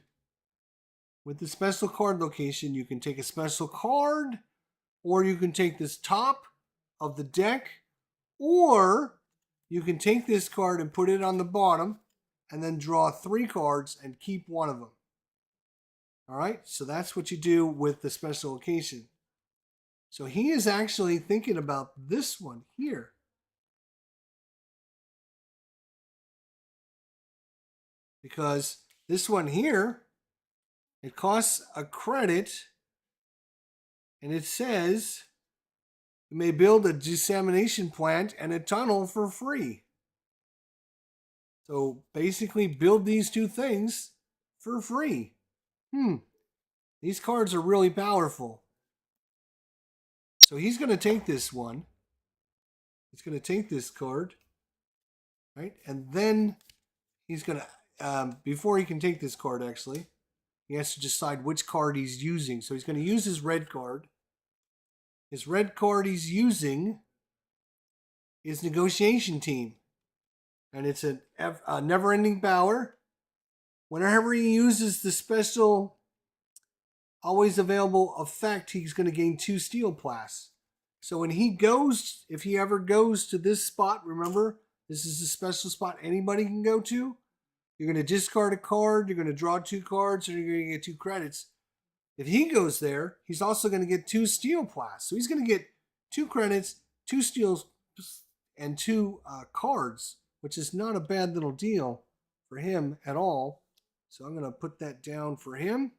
you can take a special card, or you can take this top of the deck, or you can take this card and put it on the bottom and then draw 3 cards and keep one of them. All right, so that's what you do with the special location. So he is actually thinking about this one here. Because this one here, it costs a credit, and it says you may build a dissemination plant and a tunnel for free. So basically build these 2 things for free. These cards are really powerful. So he's going to take this one. He's going to take this card. right? And then he's going to, before he can take this card, actually, he has to decide which card he's using. So he's going to use his red card. His red card he's using is Negotiation Team. And it's a never-ending power. Whenever he uses the special always available effect, he's going to gain 2 Steel Blast. So when he goes, if he ever goes to this spot, remember, this is a special spot anybody can go to. You're going to discard a card, you're going to draw 2 cards, and you're going to get 2 credits. If he goes there, he's also going to get 2 Steel Blast. So he's going to get 2 credits, 2 steals, and 2 cards, which is not a bad little deal for him at all. So I'm going to put that down for him.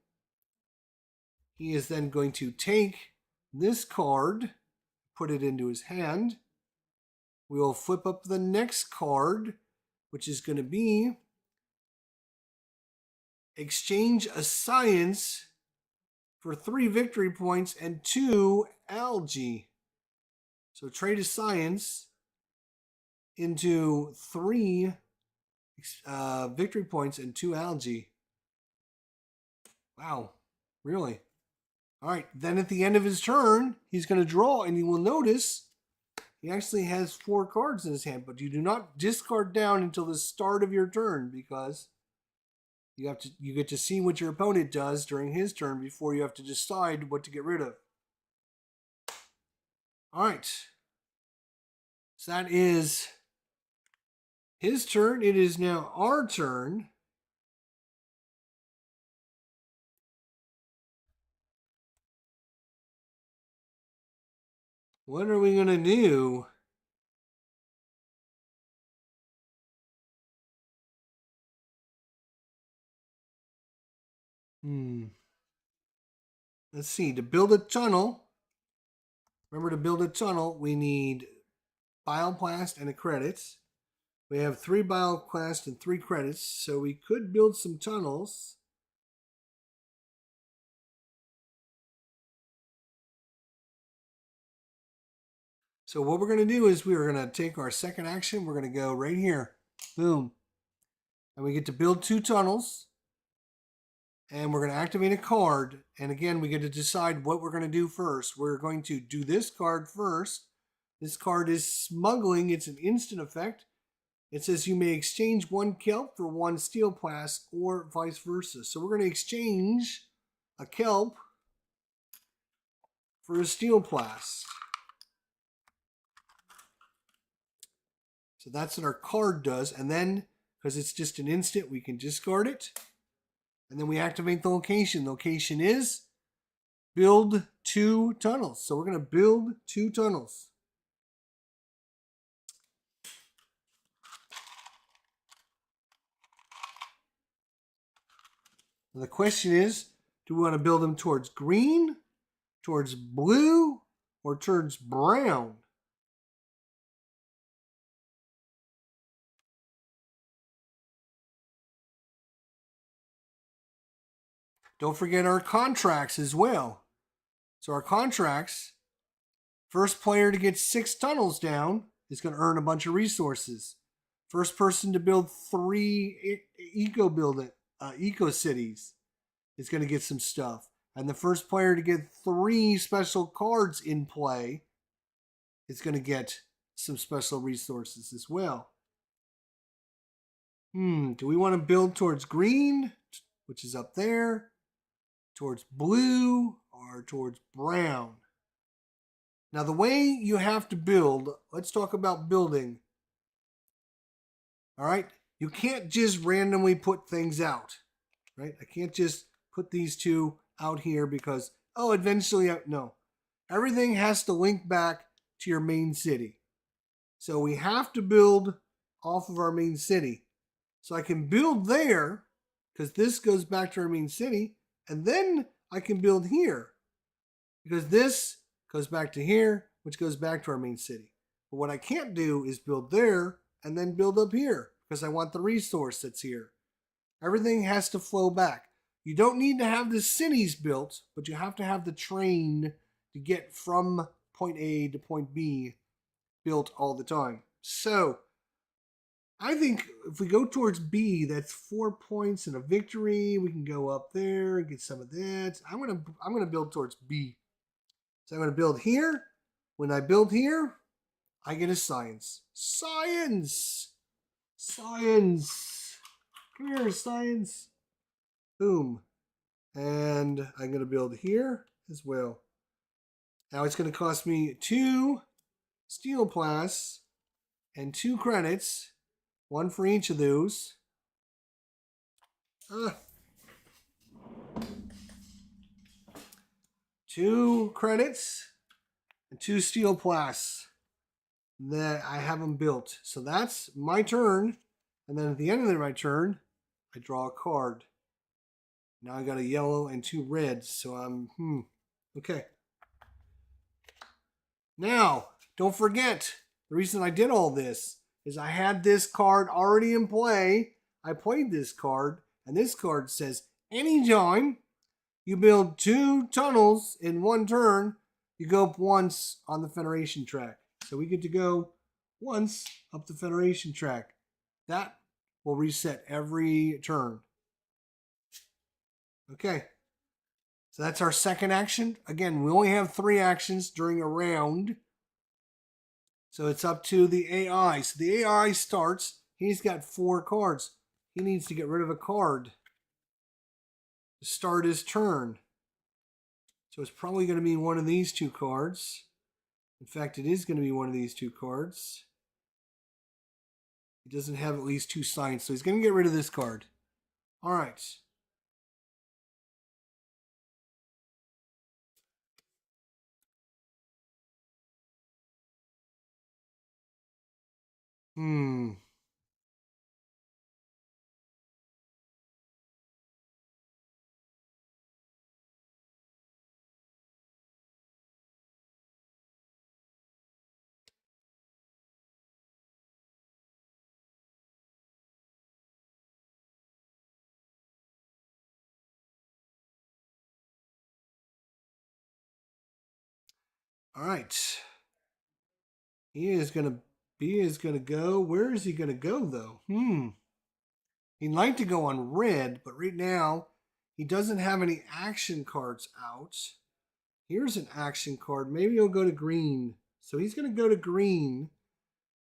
He is then going to take this card, put it into his hand. We will flip up the next card, which is going to be exchange a science for 3 victory points and 2 algae. So trade a science into 3 victory points and 2 algae. Wow, really? All right, then at the end of his turn, he's going to draw, and you will notice he actually has 4 cards in his hand, but you do not discard down until the start of your turn because you get to see what your opponent does during his turn before you have to decide what to get rid of. All right. So that is his turn. It is now our turn. What are we going to do? Let's see. To build a tunnel, remember to build a tunnel, we need Bioblast and a credits. We have 3 Bioblast and 3 credits, so we could build some tunnels. So what we're going to do is we're going to take our second action. We're going to go right here. Boom. And we get to build 2 tunnels. And we're going to activate a card. And again, we get to decide what we're going to do first. We're going to do this card first. This card is Smuggling. It's an instant effect. It says you may exchange 1 kelp for 1 Steel Blast or vice versa. So we're going to exchange a kelp for a Steel Blast. So that's what our card does. And then, because it's just an instant, we can discard it. And then we activate the location. The location is build 2 tunnels. So we're going to build 2 tunnels. And the question is, do we want to build them towards green, towards blue, or towards brown? Don't forget our contracts as well. So our contracts, first player to get 6 tunnels down is going to earn a bunch of resources. First person to build 3 eco cities is going to get some stuff. And the first player to get 3 special cards in play is going to get some special resources as well. Do we want to build towards green, which is up there, towards blue, or towards brown? Now, the way you have to build, let's talk about building. All right? You can't just randomly put things out, right? I can't just put these 2 out here because, oh, eventually, no. Everything has to link back to your main city. So we have to build off of our main city. So I can build there because this goes back to our main city. And then I can build here because this goes back to here, which goes back to our main city. But what I can't do is build there and then build up here because I want the resource that's here. Everything has to flow back. You don't need to have the cities built, but you have to have the train to get from point A to point B built all the time. So I think if we go towards B, that's 4 points and a victory. We can go up there and get some of that. I'm gonna build towards B. So I'm gonna build here. When I build here, I get a science. Science! Science! Come here, science. Boom. And I'm gonna build here as well. Now it's gonna cost me 2 steel plasts and 2 credits. One for each of those. 2 credits and 2 steel plasts that I haven't built. So that's my turn. And then at the end of my turn, I draw a card. Now I got a yellow and 2 reds. So I'm, okay. Now, don't forget, the reason I did all this is I had this card already in play. I played this card, and this card says anytime you build 2 tunnels in one turn, you go up once on the Federation track. So we get to go once up the Federation track. That will reset every turn. Okay. So that's our second action. Again, we only have 3 actions during a round. So it's up to the AI. So the AI starts. He's got 4 cards. He needs to get rid of a card to start his turn. So it's probably going to be one of these 2 cards. In fact, it is going to be one of these 2 cards. He doesn't have at least 2 signs, so he's going to get rid of this card. All right. All right. B is going to go. Where is he going to go, though? He'd like to go on red, but right now he doesn't have any action cards out. Here's an action card. Maybe he'll go to green. So he's going to go to green.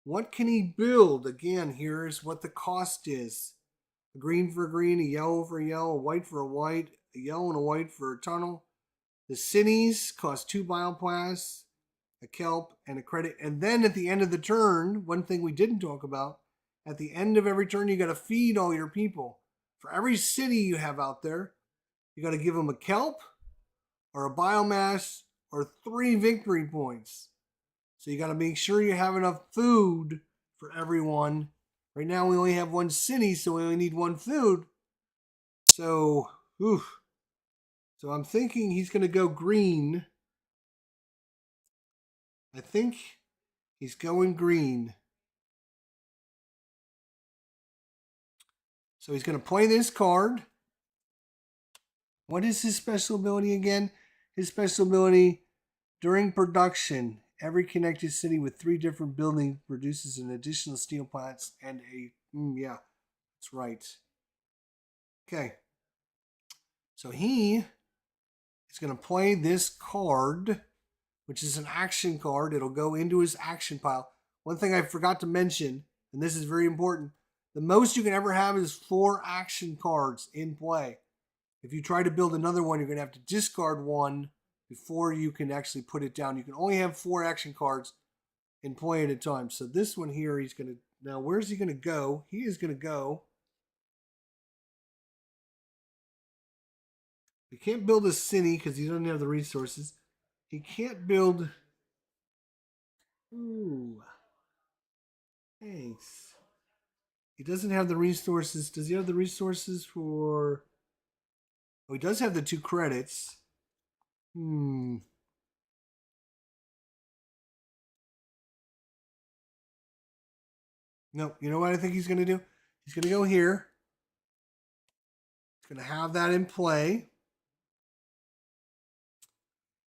What can he build? Again, here's what the cost is. A green for a green, a yellow for a yellow, a white for a white, a yellow and a white for a tunnel. The cities cost 2 bioplasts, a kelp, and a credit. And then at the end of the turn, one thing we didn't talk about, at the end of every turn, you got to feed all your people. For every city you have out there, you got to give them a kelp or a biomass or 3 victory points. So you got to make sure you have enough food for everyone. Right now we only have 1 city, so we only need 1 food. So, So I'm thinking he's going to go green. I think he's going green. So he's going to play this card. What is his special ability again? His special ability, during production, every connected city with 3 different buildings produces an additional steel plants and a... yeah, that's right. Okay. So he is going to play this card, which is an action card. It'll go into his action pile. One thing I forgot to mention, and this is very important, the most you can ever have is 4 action cards in play. If you try to build another one, you're going to have to discard 1 before you can actually put it down. You can only have 4 action cards in play at a time. So this one here, he's going to... Now, where's he going to go? He is going to go... He can't build a city because he doesn't have the resources. He can't build... Ooh. Thanks. He doesn't have the resources. Does he have the resources for... Oh, he does have the 2 credits. No, you know what I think he's going to do? He's going to go here. He's going to have that in play.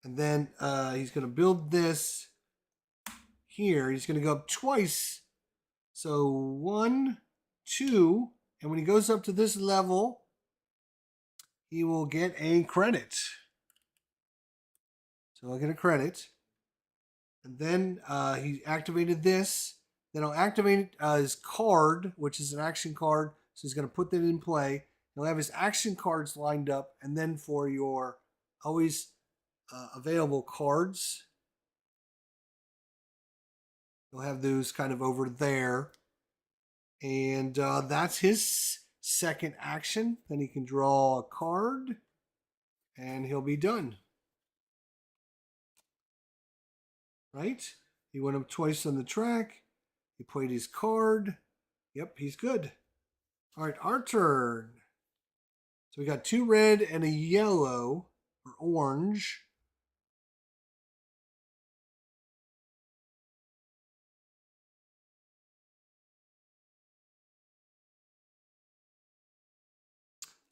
And then he's going to build this here. He's going to go up twice. So 1, 2, and when he goes up to this level, he will get a credit. So I'll get a credit. And then he activated this. Then I'll activate his card, which is an action card. So he's going to put that in play. He'll have his action cards lined up. And then for your always available cards, you'll have those kind of over there. And that's his second action. Then he can draw a card. And he'll be done. Right? He went up twice on the track. He played his card. Yep, he's good. All right, our turn. So we got 2 red and a yellow or orange.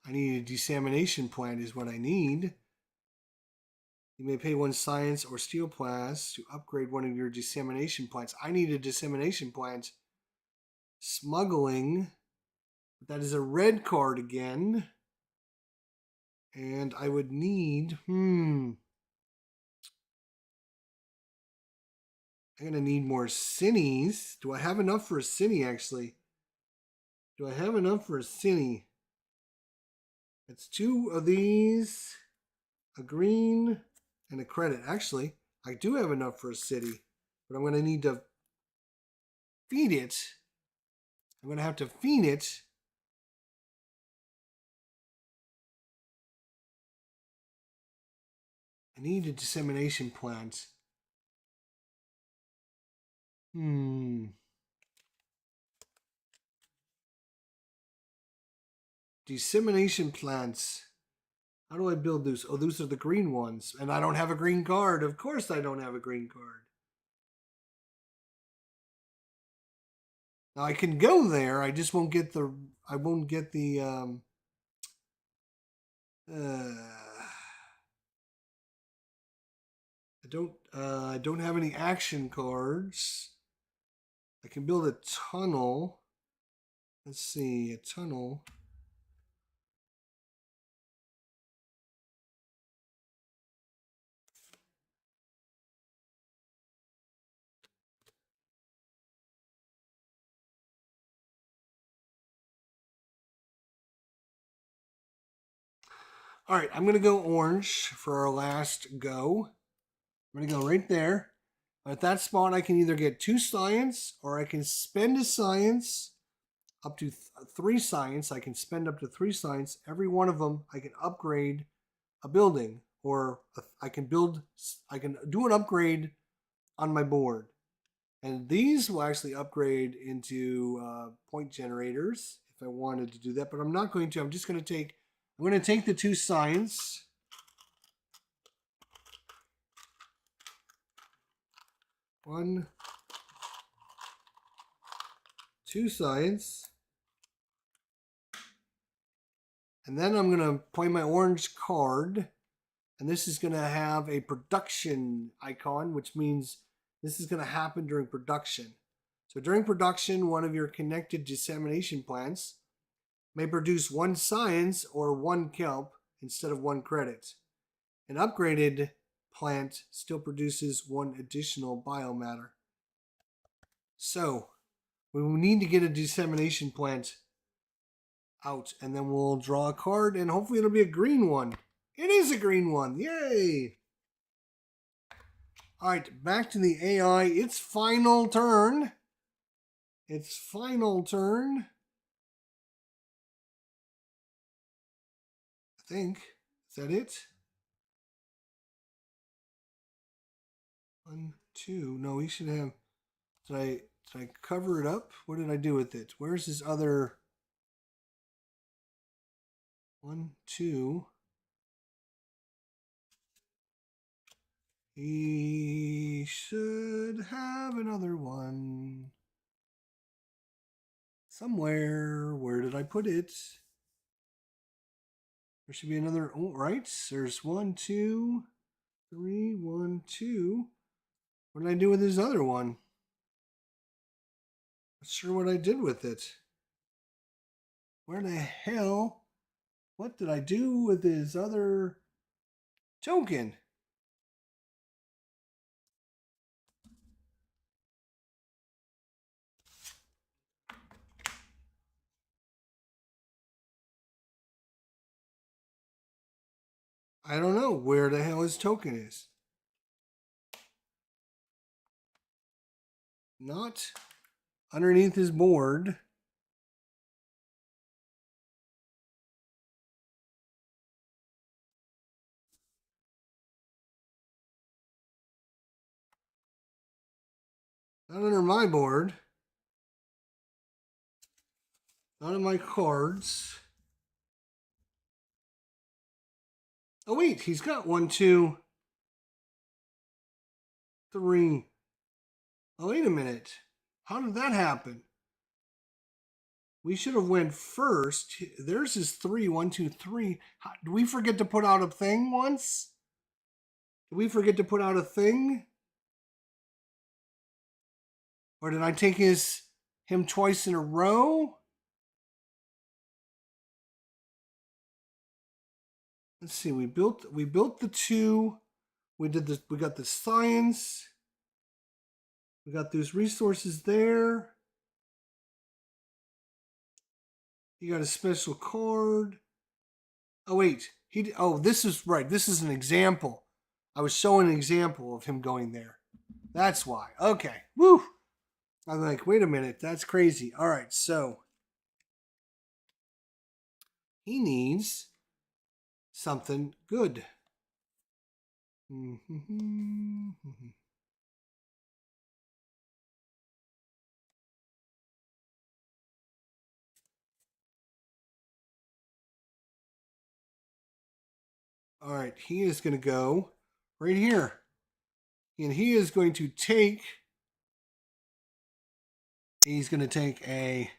I need a dissemination plant is what I need. You may pay 1 science or steel plants to upgrade one of your dissemination plants. I need a dissemination plant. Smuggling. That is a red card again. And I would need, I'm going to need more Cinnies. Do I have enough for a Cinny, actually? Do I have enough for a Cinny? It's 2 of these, a green, and a credit. Actually, I do have enough for a city, but I'm going to need to feed it. I'm going to have to feed it. I need a dissemination plant. Dissemination plants. How do I build those? Oh, those are the green ones. And I don't have a green card. Of course I don't have a green card. Now I can go there. I just won't get the, I don't have any action cards. I can build a tunnel. Let's see, a tunnel. All right, I'm going to go orange for our last go. I'm going to go right there. At that spot, I can either get 2 science or I can spend a science up to 3 science. I can spend up to 3 science. Every one of them, I can upgrade a building, or I can do an upgrade on my board. And these will actually upgrade into point generators if I wanted to do that, but I'm not going to. I'm going to take the 2 science. One, 2 science. And then I'm going to play my orange card. And this is going to have a production icon, which means this is going to happen during production. So during production, one of your connected dissemination plants may produce 1 science or 1 kelp instead of 1 credit. An upgraded plant still produces 1 additional biomatter. So we will need to get a dissemination plant out, and then we'll draw a card, and hopefully it'll be a green one. It is a green one. Yay! All right, back to the AI. It's final turn. It's final turn. I think. Is that it? 1, 2. No, we should have. Did I cover it up? What did I do with it? Where's his other? 1, 2. He should have another one. Somewhere. Where did I put it? There should be another. Oh, right. There's 1, 2, 3. 1, 2. What did I do with his other one? Not sure what I did with it. Where the hell? What did I do with his other token? I don't know where the hell his token is. Not underneath his board. Not under my board. Not in my cards. Oh wait, he's got 1, 2, 3. Oh wait a minute. How did that happen? We should have went first. There's his 3, 1, 2, 3. Did we forget to put out a thing once? Did we forget to put out a thing? Or did I take him twice in a row? Let's see. We built the 2. We got the science. We got those resources there. You got a special card. Oh wait, this is right. This is an example. I was showing an example of him going there. That's why. Okay. Woo. I'm like, wait a minute, that's crazy. All right, so he needs something good. All right, he is going to go right here. And he is going to take, a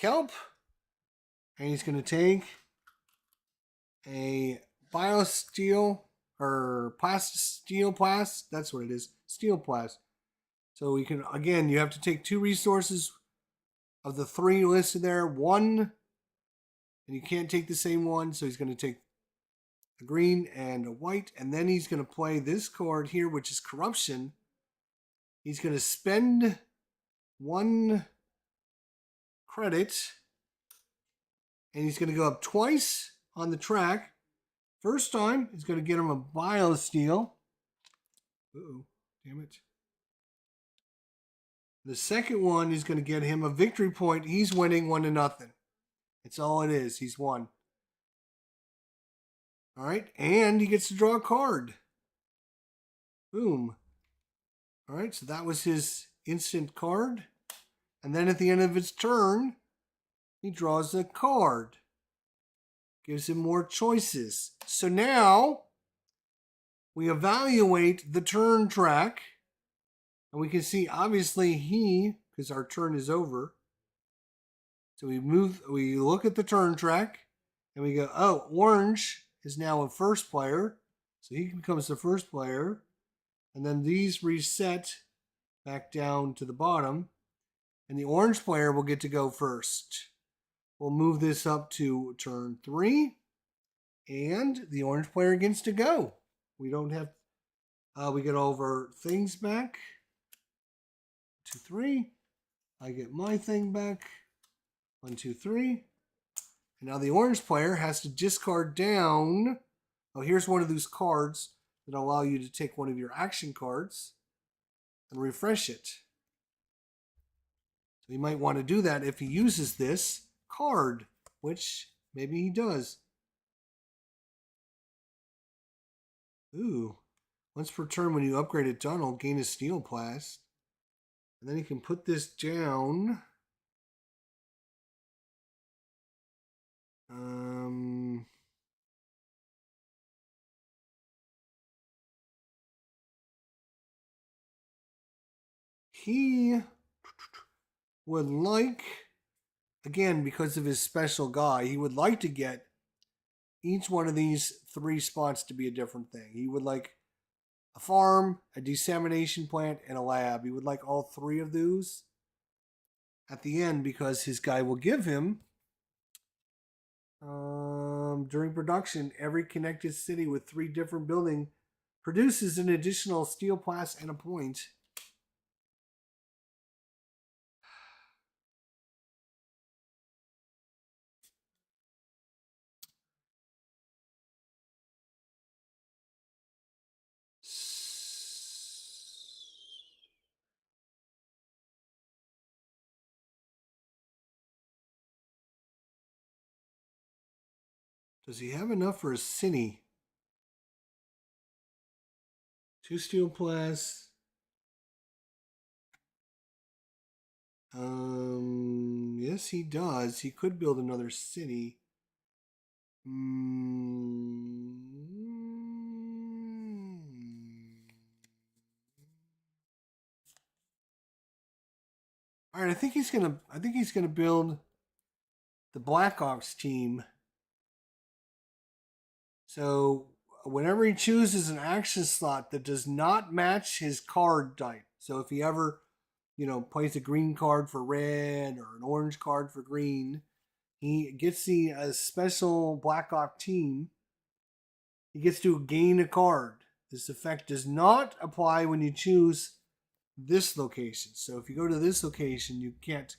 kelp, and he's going to take a biosteel or steel plast. That's what it is, steel plast. So we can, again, you have to take 2 resources of the 3 listed there. 1, and you can't take the same one, so he's going to take a green and a white, and then he's going to play this card here, which is corruption. He's going to spend 1 credit, and he's going to go up twice on the track. First time, he's going to get him a biosteel. Uh-oh, damn it. The second one is going to get him a victory point. He's winning 1-0. That's all it is. He's won. All right, and he gets to draw a card. Boom. All right, so that was his instant card. And then at the end of his turn, he draws a card. Gives him more choices. So now we evaluate the turn track. And we can see, obviously, because our turn is over. So we look at the turn track, and we go, oh, orange is now a first player. So he becomes the first player. And then these reset back down to the bottom. And the orange player will get to go first. We'll move this up to turn 3. And the orange player gets to go. We don't have, we get all of our things back. 2, 3. I get my thing back. 1, 2, 3. And now the orange player has to discard down. Oh, here's one of those cards that allow you to take one of your action cards and refresh it. So he might want to do that if he uses this card, which maybe he does. Ooh. Once per turn when you upgrade a tunnel, gain a steel plast. And then you can put this down. He would like, again, because of his special guy, he would like to get each one of these 3 spots to be a different thing. He would like a farm, a dissemination plant, and a lab. He would like all 3 of those. at the end because his guy will give him, during production, every connected city with 3 different buildings produces an additional steel plus and a point. Does he have enough for a city? 2 steel plus. Yes, he does. He could build another city. All right, I think he's gonna build the Blackhawks team. So whenever he chooses an action slot that does not match his card type, so if he ever, plays a green card for red or an orange card for green, he gets the special Blackhawk team. He gets to gain a card. This effect does not apply when you choose this location. So if you go to this location, you can't,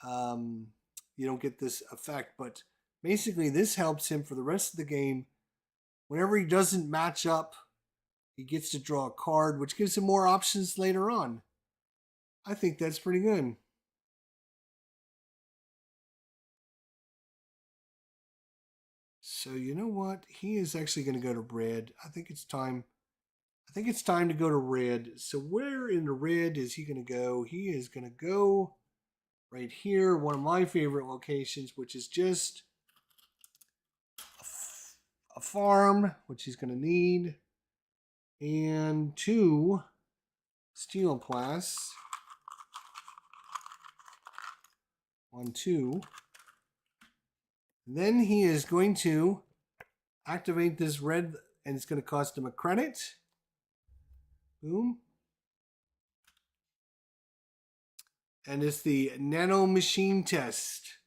you don't get this effect. But basically, this helps him for the rest of the game. Whenever he doesn't match up, he gets to draw a card, which gives him more options later on. I think that's pretty good. So you know what? He is actually going to go to red. I think it's time to go to red. So where in the red is he going to go? He is going to go right here, one of my favorite locations, which is just a farm, which he's going to need, and 2 steel plus. 1, 2. Then he is going to activate this red, and it's going to cost him a credit. Boom. And it's the nano machine test.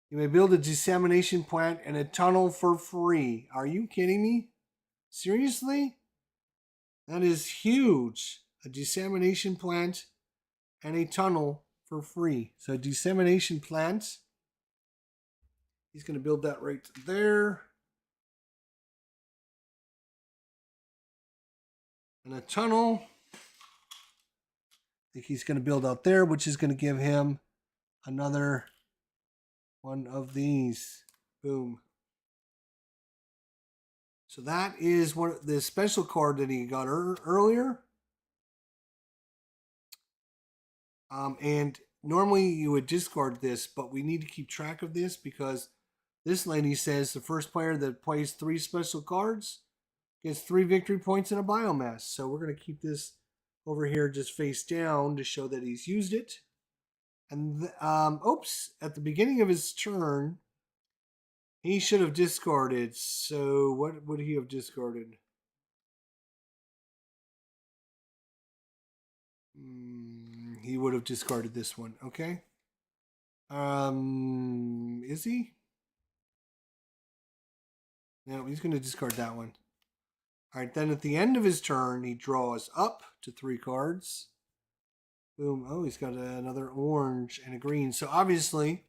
You may build a dissemination plant and a tunnel for free. Are you kidding me? Seriously? That is huge. A dissemination plant and a tunnel for free. So dissemination plant. He's going to build that right there. And a tunnel. I think he's going to build out there, which is going to give him another one of these. Boom. So that is the special card that he got earlier. And normally you would discard this, but we need to keep track of this because this lady says the first player that plays 3 special cards gets 3 victory points and a biomass. So we're going to keep this over here just face down to show that he's used it. And oops, at the beginning of his turn, he should have discarded. So what would he have discarded? He would have discarded this one. Okay. Is he? No, he's going to discard that one. All right, then at the end of his turn, he draws up to 3 cards. Boom. Oh, he's got another orange and a green. So obviously,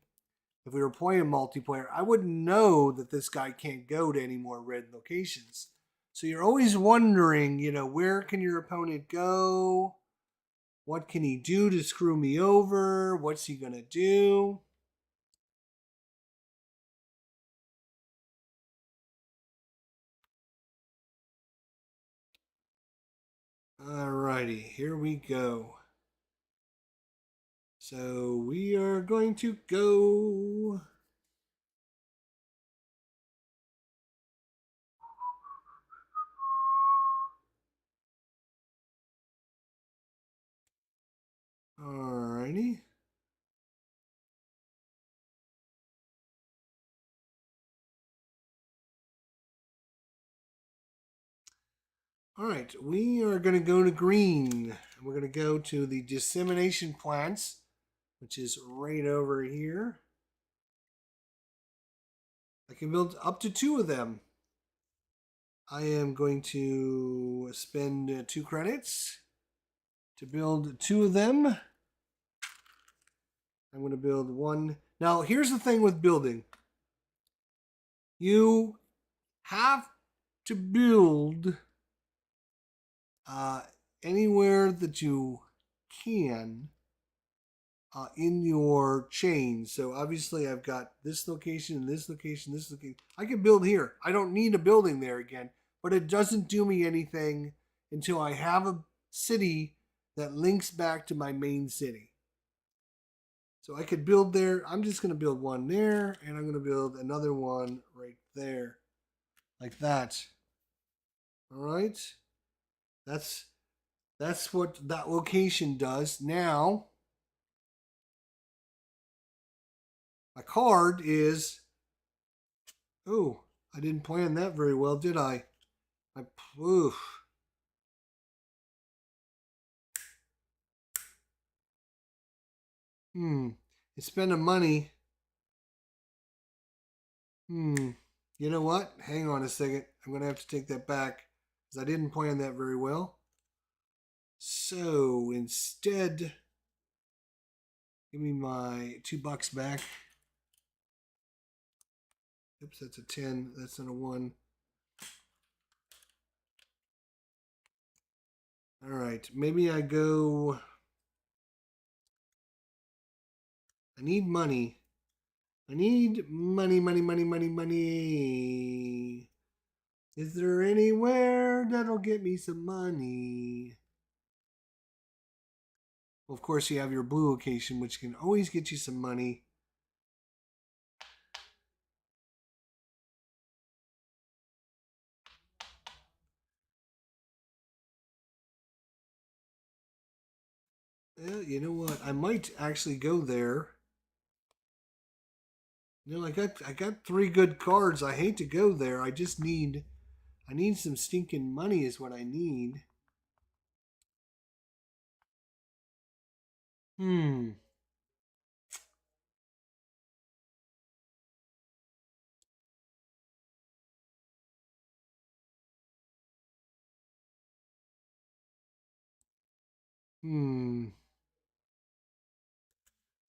if we were playing multiplayer, I wouldn't know that this guy can't go to any more red locations. So you're always wondering, where can your opponent go? What can he do to screw me over? What's he going to do? Alrighty, here we go. So we are going to go. Alrighty. All right, we are going to go to green. And we're going to go to the dissemination plants, which is right over here. I can build up to 2 of them. I am going to spend 2 credits to build 2 of them. I'm going to build 1. Now, here's the thing with building. You have to build anywhere that you can in your chain. So obviously I've got this location and this location, this location. I can build here. I don't need a building there again, but it doesn't do me anything until I have a city that links back to my main city. So I could build there. I'm just going to build 1 there, and I'm going to build another one right there, like that. All right. That's what that location does. Now, my card is, oh, I didn't plan that very well, did I? Oof. It's spending money. You know what? Hang on a second. I'm going to have to take that back because I didn't plan that very well. So instead, give me my $2 back. Oops, that's a 10. That's not a 1. All right, maybe I go. I need money. I need money, money, money, money, money. Is there anywhere that'll get me some money? Well, of course, you have your blue location, which can always get you some money. Well, you know what? I might actually go there. You know, I got 3 good cards. I hate to go there. I need some stinking money is what I need. I'm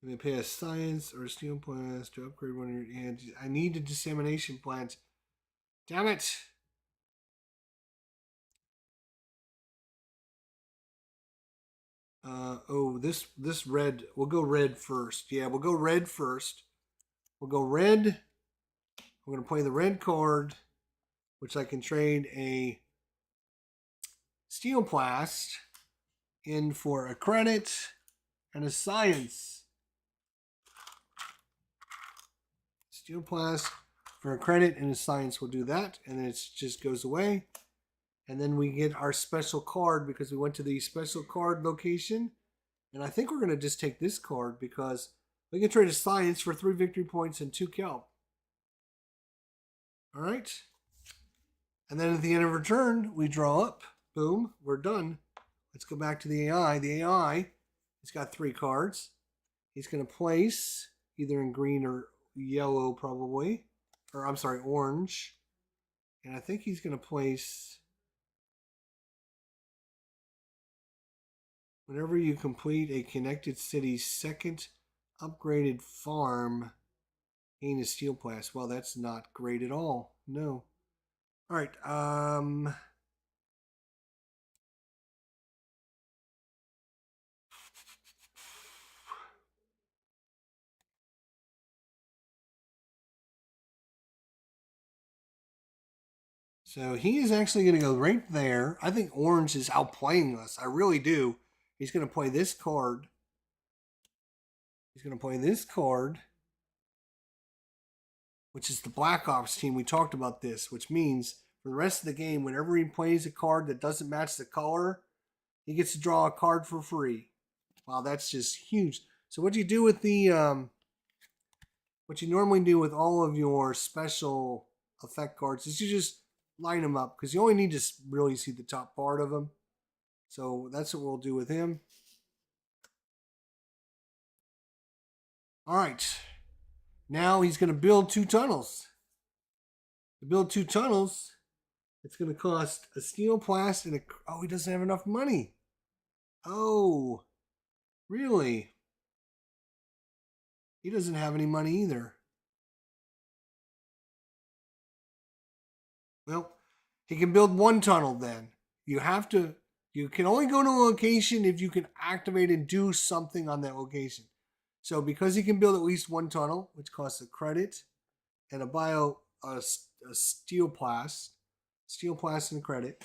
going to pay a science or a steel plant to upgrade one of your hands. I need a dissemination plant. Damn it. This red. We'll go red first. Yeah, we'll go red first. We'll go red. We're going to play the red card, which I can trade a steel plast in for a credit and a science. Steel plast for a credit and a science will do that, and then it just goes away. And then we get our special card because we went to the special card location. And I think we're going to just take this card because we can trade a science for 3 victory points and 2 kelp. All right. And then at the end of our turn, we draw up. Boom, we're done. Let's go back to the AI. The AI, he's got 3 cards. He's going to place either in green or yellow probably. Or I'm sorry, orange. And I think he's going to place... Whenever you complete a connected city's 2nd upgraded farm, gain a steel plast. Well, that's not great at all. No. All right. So he is actually going to go right there. I think orange is outplaying us. I really do. He's going to play this card. He's going to play this card, which is the Black Ops team. We talked about this, which means for the rest of the game, whenever he plays a card that doesn't match the color, he gets to draw a card for free. Wow, that's just huge. So what you do with the, what you normally do with all of your special effect cards is you just line them up because you only need to really see the top part of them. So that's what we'll do with him. All right. Now he's going to build 2 tunnels. To build 2 tunnels, it's going to cost a steel plast and oh, he doesn't have enough money. Oh, really? He doesn't have any money either. Well, he can build 1 tunnel then. You can only go to a location if you can activate and do something on that location. So because he can build at least 1 tunnel, which costs a credit and a steel plast and a credit,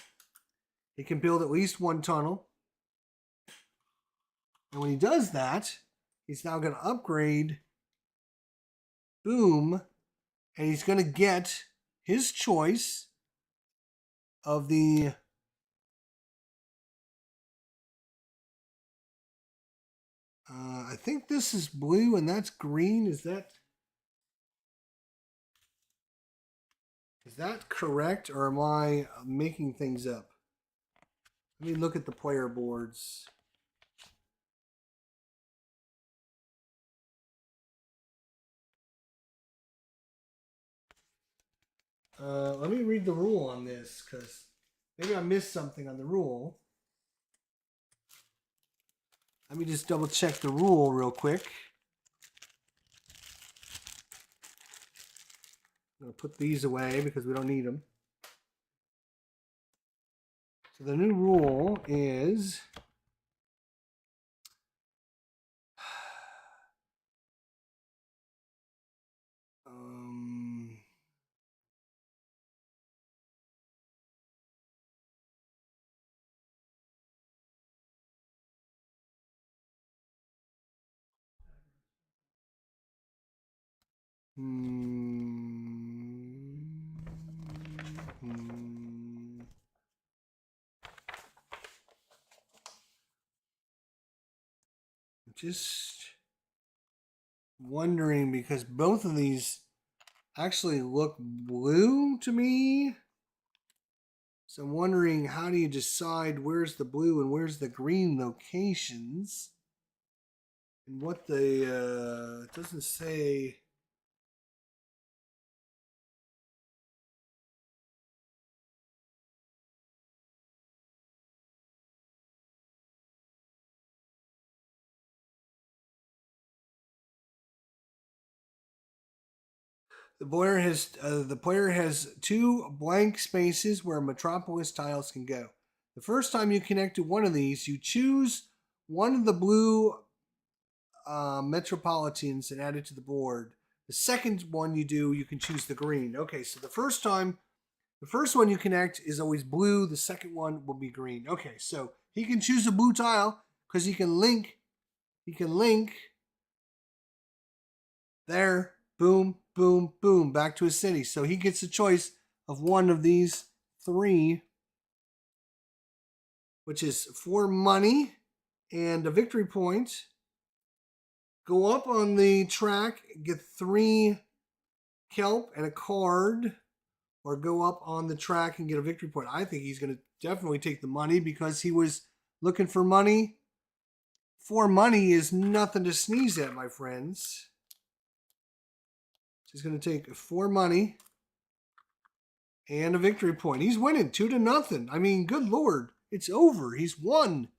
he can build at least 1 tunnel. And when he does that, he's now going to upgrade Boom, and he's going to get his choice of the I think this is blue and that's green. Is that correct, or am I making things up? Let me look at the player boards. Let me read the rule on this, because maybe I missed something on the rule. Let me just double check the rule real quick. I'm going to put these away because we don't need them. So the new rule is just wondering, because both of these actually look blue to me. So I'm wondering, how do you decide where's the blue and where's the green locations? And what the, it doesn't say. The player has 2 blank spaces where Metropolis tiles can go. The first time you connect to one of these, you choose one of the blue Metropolitans and add it to the board. The second one you do, you can choose the green. Okay, so the first one you connect is always blue. The second one will be green. Okay, so he can choose a blue tile because he can link there. Boom, boom, boom, back to his city. So he gets a choice of one of these 3, which is 4 money and a victory point. Go up on the track, get 3 kelp and a card, or go up on the track and get a victory point. I think he's going to definitely take the money because he was looking for money. 4 money is nothing to sneeze at, my friends. He's going to take 4 money and a victory point. He's winning 2-0. I mean, good Lord. It's over. He's won.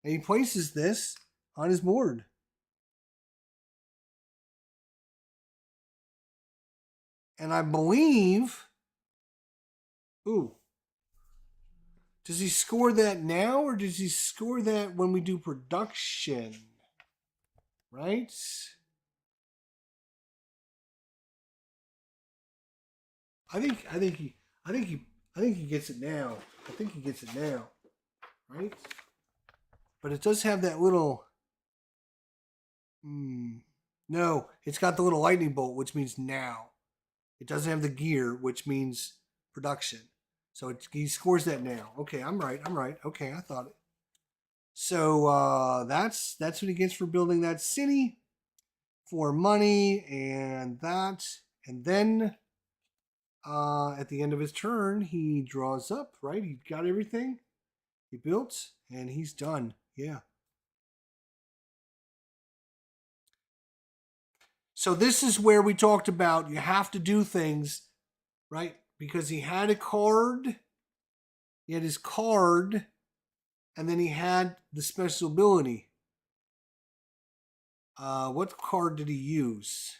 And he places this on his board. And I believe... Ooh. Does he score that now, or does he score that when we do production? Right? I think he gets it now. I think he gets it now, right? But it does have that little. No, it's got the little lightning bolt, which means now. It doesn't have the gear, which means production. So he scores that now. Okay, I'm right. Okay, I thought it. So that's what he gets for building that city, for money and that, and then. At the end of his turn, he draws up, right? He got everything. He built and he's done. Yeah. So this is where we talked about you have to do things, right? Because he had a card, he had his card, and then he had the special ability. What card did he use?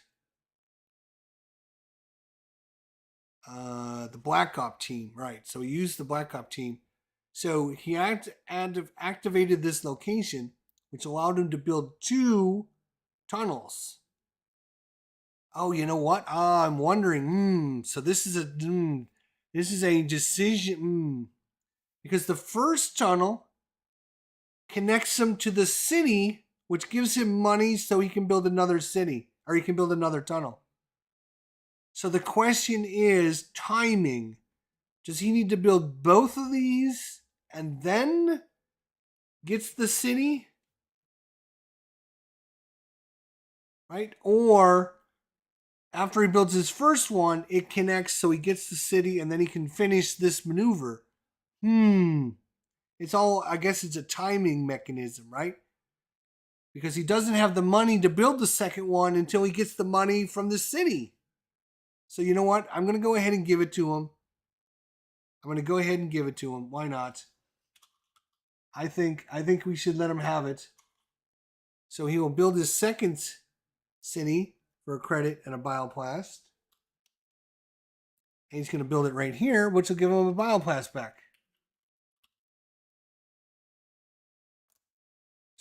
The Black Op team, right? So he used the Black Op team. So he activated this location, which allowed him to build 2 tunnels. Oh, you know what? I'm wondering. So this is a decision. Because the first tunnel connects him to the city, which gives him money so he can build another city or he can build another tunnel. So the question is timing. Does he need to build both of these and then gets the city? Right? Or after he builds his first one, it connects so he gets the city and then he can finish this maneuver. It's all, I guess it's a timing mechanism, right? Because he doesn't have the money to build the second one until he gets the money from the city. So you know what? I'm going to go ahead and give it to him. Why not? I think we should let him have it. So he will build his second city for a credit and a bioplast. And he's going to build it right here, which will give him a bioplast back.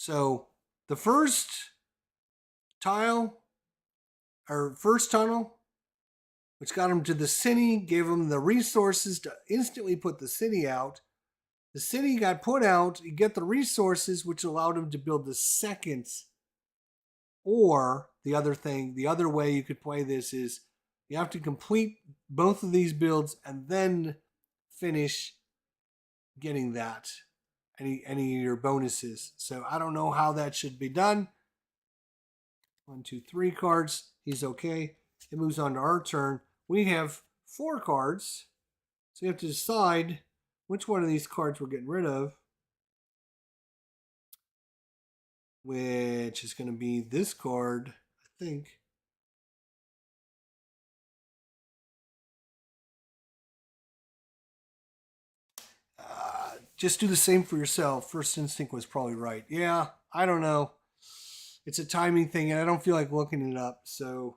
So the first tunnel, which got him to the city, gave him the resources to instantly put the city out. The city got put out, you get the resources, which allowed him to build the second. Or the other way you could play this is you have to complete both of these builds and then finish getting that. Any of your bonuses. So I don't know how that should be done. 1, 2, 3 cards. He's okay. It moves on to our turn. We have 4 cards. So you have to decide which one of these cards we're getting rid of. Which is going to be this card, I think. Just do the same for yourself. First instinct was probably right. Yeah, I don't know. It's a timing thing, and I don't feel like looking it up. So,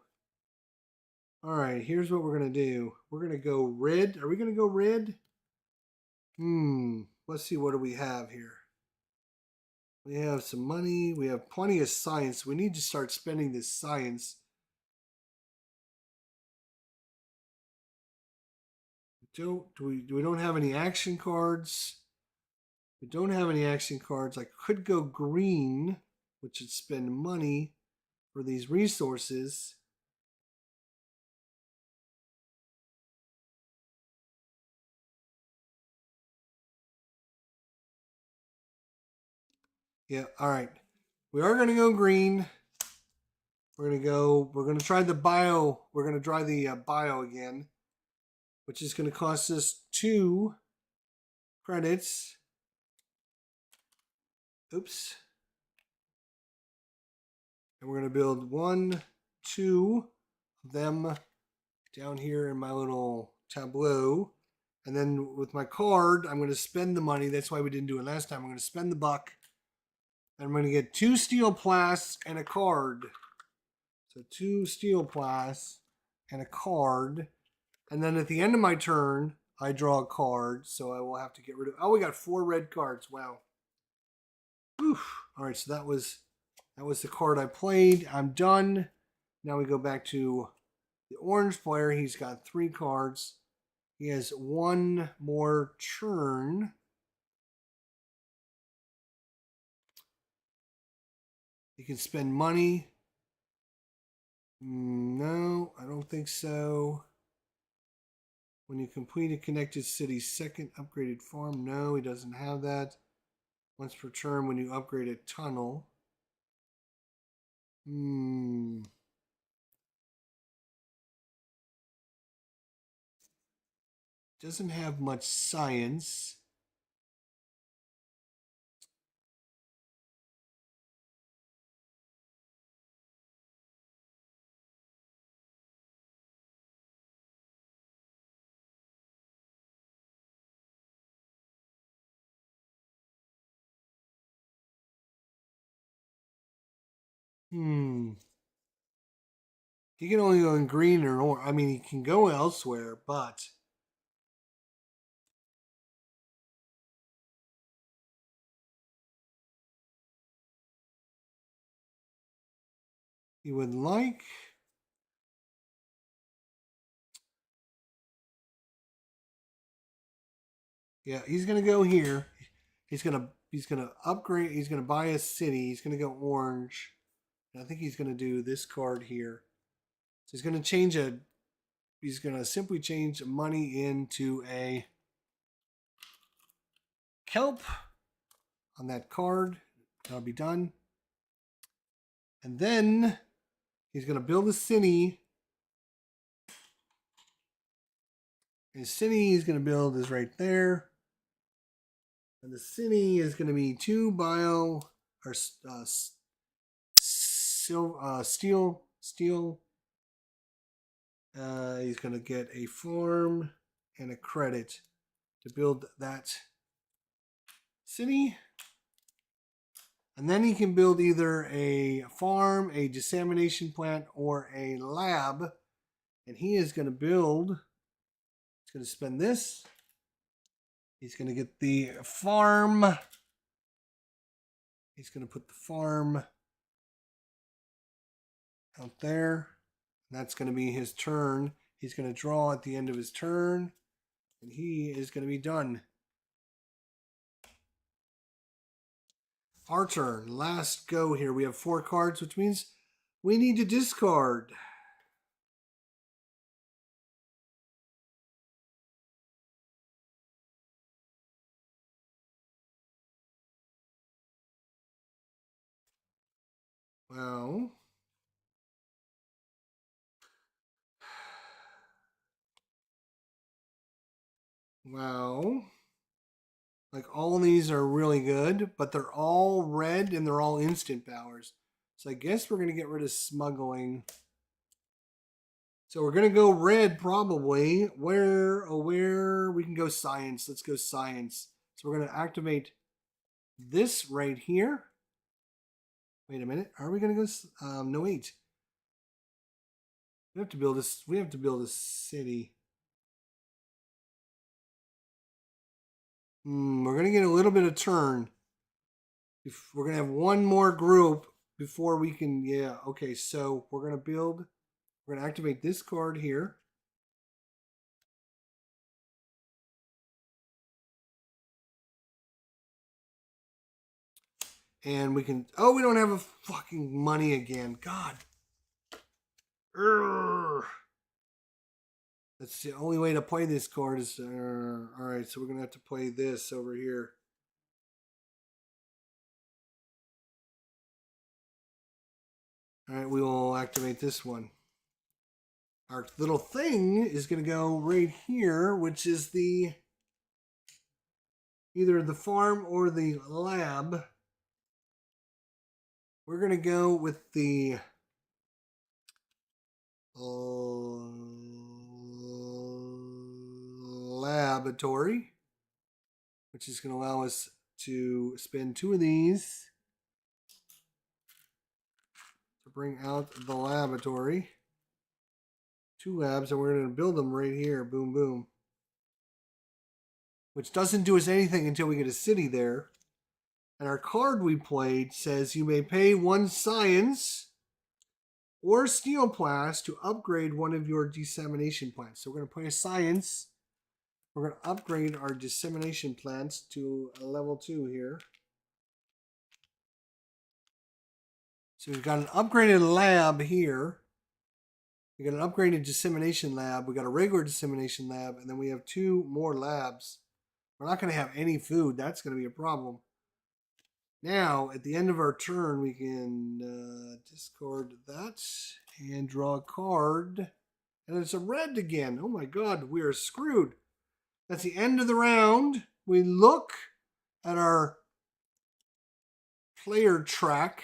all right, here's what we're going to do. We're going to go red. Are we going to go red? Let's see. What do we have here? We have some money. We have plenty of science. We need to start spending this science. We don't have any action cards. We don't have any action cards. I could go green, which would spend money for these resources. Yeah, all right. We are going to go green. We're going to try the bio. We're going to try the bio again, which is going to cost us 2 credits. Oops. And we're going to build 1, 2 of them down here in my little tableau. And then with my card, I'm going to spend the money. That's why we didn't do it last time. I'm going to spend the buck. And I'm going to get 2 steel plasts and a card. So 2 steel plasts and a card. And then at the end of my turn, I draw a card. So I will have to get rid of... Oh, we got 4 red cards. Wow. Oof. All right, so that was the card I played. I'm done. Now we go back to the orange player. He's got 3 cards. He has 1 more turn. He can spend money. No, I don't think so. When you complete a connected city's second upgraded farm, no, he doesn't have that. Once per turn when you upgrade a tunnel. Doesn't have much science. He can only go in green or orange. I mean, he can go elsewhere, but he would like. Yeah, he's gonna go here. He's gonna upgrade. He's gonna buy a city. He's gonna go orange. And I think he's gonna do this card here. So he's gonna change a. He's gonna simply change money into a kelp on that card. That'll be done. And then he's gonna build a city. His city he's gonna build is right there. And the city is going to be 2 bio or steel. He's going to get a farm and a credit to build that city. And then he can build either a farm, a dissemination plant, or a lab. And he is going to build, he's going to spend this. He's going to get the farm. He's going to put the farm out there. And that's going to be his turn. He's going to draw at the end of his turn. And he is going to be done. Our turn. Last go here. We have 4 cards, which means we need to discard. Well, like all of these are really good, but they're all red and they're all instant powers. So I guess we're going to get rid of smuggling. So we're going to go red probably. Where we can go science. Let's go science. So we're going to activate this right here. Wait a minute. Are we going to go? No, wait. We have to build this. We have to build a city. We're going to get a little bit of turn. We're going to have one more group before we can. Yeah. Okay. So we're going to build. We're going to activate this card here. And we can. Oh, we don't have a fucking money again. God. That's the only way to play this card is. Alright, so we're going to have to play this over here. Alright, we will activate this one. Our little thing is going to go right here, which is the either the farm or the lab. We're going to go with the laboratory, which is going to allow us to spend 2 of these to bring out the laboratory. 2 labs, and we're going to build them right here. Boom, boom. Which doesn't do us anything until we get a city there. And our card we played says you may pay 1 science or steel plast to upgrade one of your dissemination plants. So we're going to play a science. We're going to upgrade our dissemination plants to a level 2 here. So we've got an upgraded lab here. We got an upgraded dissemination lab. We got a regular dissemination lab, and then we have 2 more labs. We're not going to have any food. That's going to be a problem. Now, at the end of our turn, we can discard that and draw a card. And it's a red again. Oh my god, we are screwed. That's the end of the round. We look at our player track,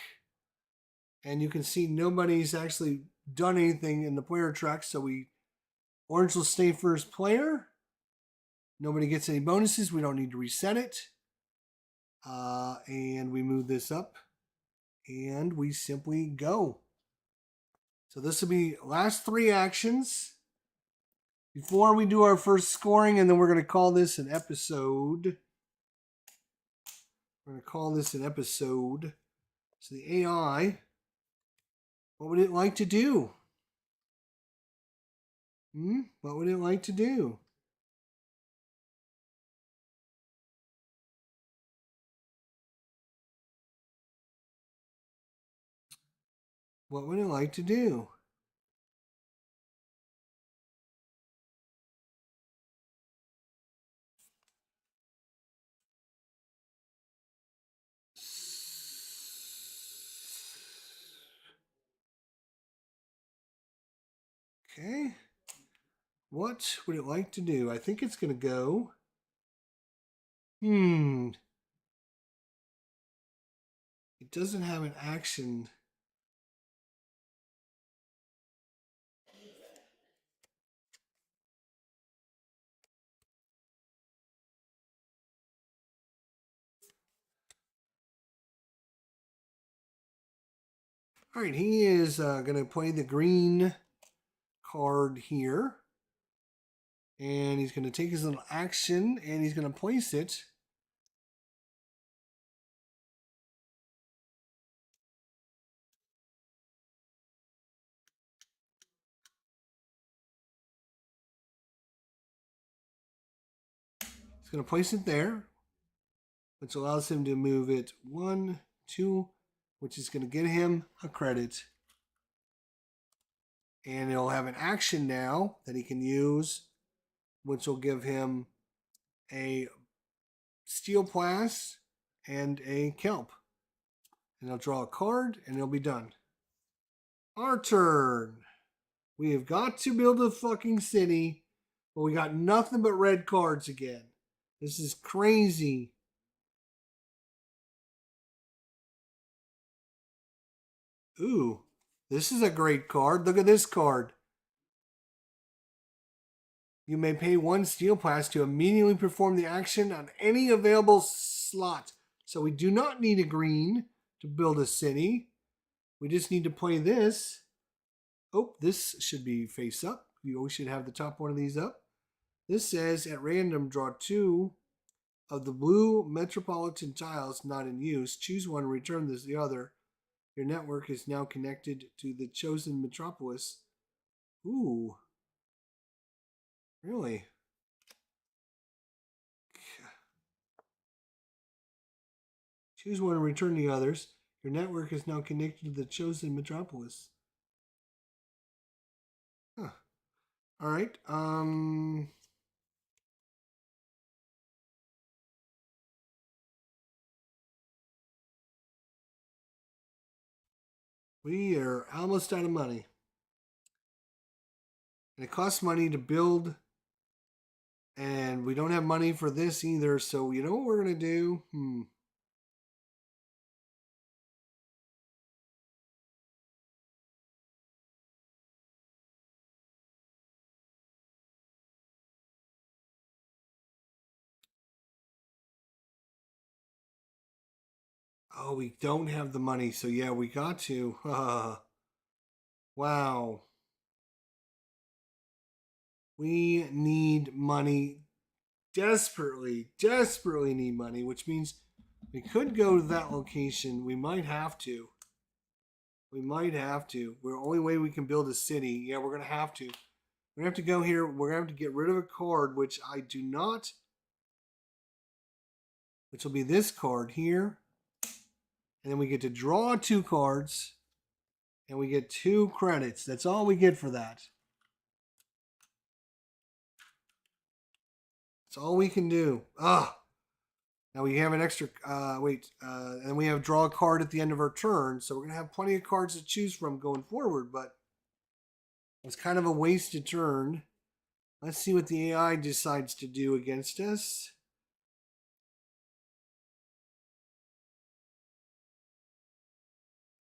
and you can see nobody's actually done anything in the player track. So Orange will stay first player. Nobody gets any bonuses. We don't need to reset it. And we move this up. and we simply go. So this will be last 3 actions before we do our first scoring, and then we're going to call this an episode. We're going to call this an episode. So the AI, what would it like to do? What would it like to do? What would it like to do? Okay. What would it like to do? I think it's going to go. It doesn't have an action. All right, he is going to play the green card here. And he's going to take his little action and he's going to place it. He's going to place it there, which allows him to move it 1, 2, which is going to get him a credit. And he'll have an action now that he can use, which will give him a steel blast and a kelp. And he'll draw a card and he'll be done. Our turn. We have got to build a fucking city, but we got nothing but red cards again. This is crazy. Ooh, this is a great card. Look at this card. You may pay 1 steel blast to immediately perform the action on any available slot. So we do not need a green to build a city. We just need to play this. Oh, this should be face up. You always should have the top one of these up. This says at random draw 2 of the blue metropolitan tiles not in use. Choose one, return the other. Your network is now connected to the chosen metropolis. Ooh. Really? Choose one and return the others. Your network is now connected to the chosen metropolis. Huh. All right. We are almost out of money. And it costs money to build. And we don't have money for this either. So you know what we're going to do? Oh, we don't have the money. So yeah, we got to. Wow. We need money desperately, desperately need money, which means we could go to that location. We might have to. We might have to. We're the only way we can build a city. Yeah, we're going to have to. We're going to have to go here. We're going to have to get rid of a card, which I do not. Which will be this card here. And then we get to draw 2 cards. And we get 2 credits. That's all we get for that. That's all we can do. Now we have an extra, and we have draw a card at the end of our turn. So we're going to have plenty of cards to choose from going forward, but it's kind of a wasted turn. Let's see what the AI decides to do against us.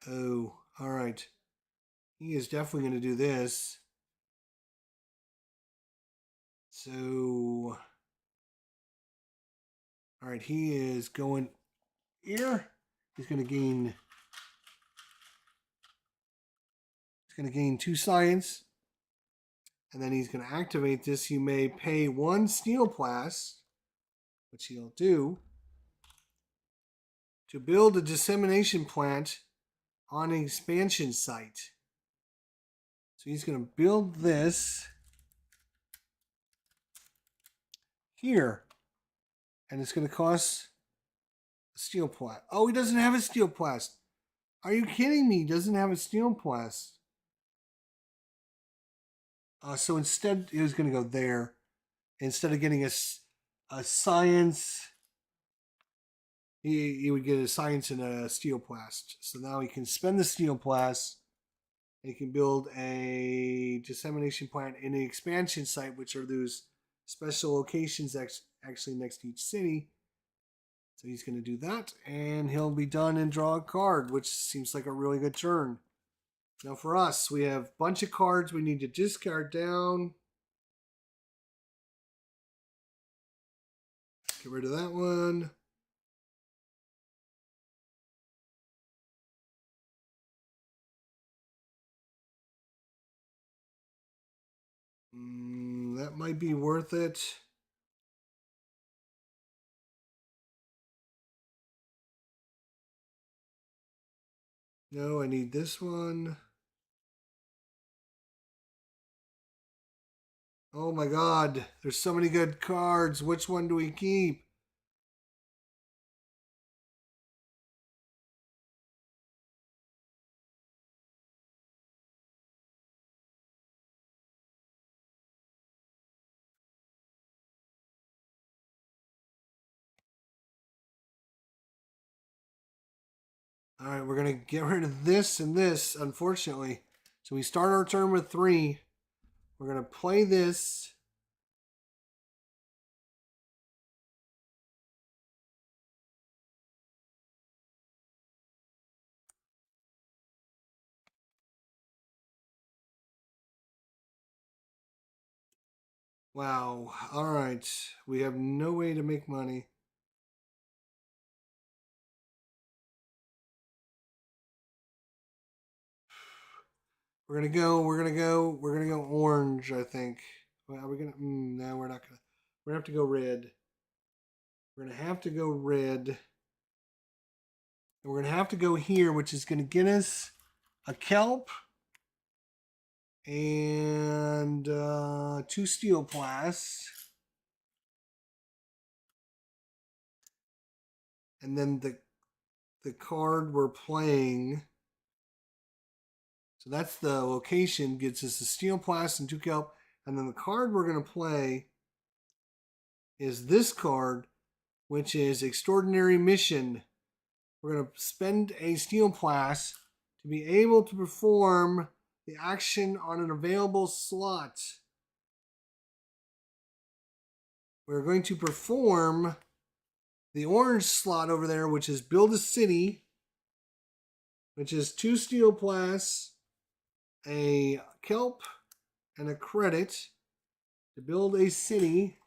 Oh, all right. He is definitely going to do this. So, all right, he is going here. He's going to gain going to gain 2 science. And then he's going to activate this. You may pay 1 steel plast, which he'll do, to build a dissemination plant on an expansion site. So he's going to build this here. And it's going to cost a steel plast. Oh, he doesn't have a steel plast. Are you kidding me? He doesn't have a steel plast. So instead, he was going to go there. Instead of getting a science, he would get a science and a steel plast. So now he can spend the steel plast. And he can build a dissemination plant in an expansion site, which are those special locations actually next to each city. So he's going to do that, and he'll be done and draw a card, which seems like a really good turn. Now for us, we have a bunch of cards we need to discard down. Get rid of that one. That might be worth it. No, I need this one. Oh my god, there's so many good cards. Which one do we keep? All right, we're going to get rid of this and this, unfortunately. So we start our turn with 3. We're going to play this. Wow. All right. We have no way to make money. We're going to go orange, I think. Well, are we going to, no, we're not going to. We're going to have to go red. We're going to have to go red. And we're going to have to go here, which is going to get us a kelp and 2 steel plasts. And then the card we're playing. So that's the location, gets us a steel plast and 2 kelp. And then the card we're going to play is this card, which is Extraordinary Mission. We're going to spend a steel plast to be able to perform the action on an available slot. We're going to perform the orange slot over there, which is Build a City, which is 2 steel plasts, a kelp, and a credit to build a city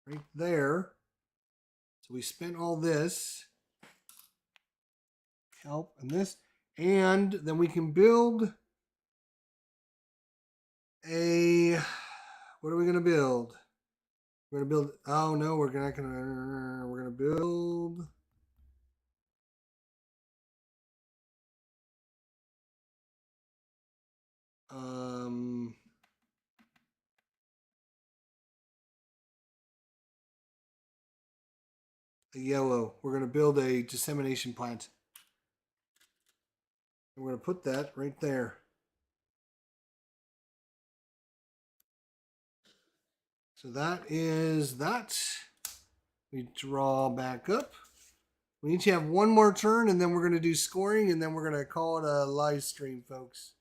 right there. So we spent all this kelp and this, and then we can build a, what are we going to build? We're going to build, oh no, we're going to build a yellow. We're going to build a dissemination plant. And we're going to put that right there. So that is that. We draw back up. We each have one more turn, and then we're going to do scoring, and then we're going to call it a live stream, folks.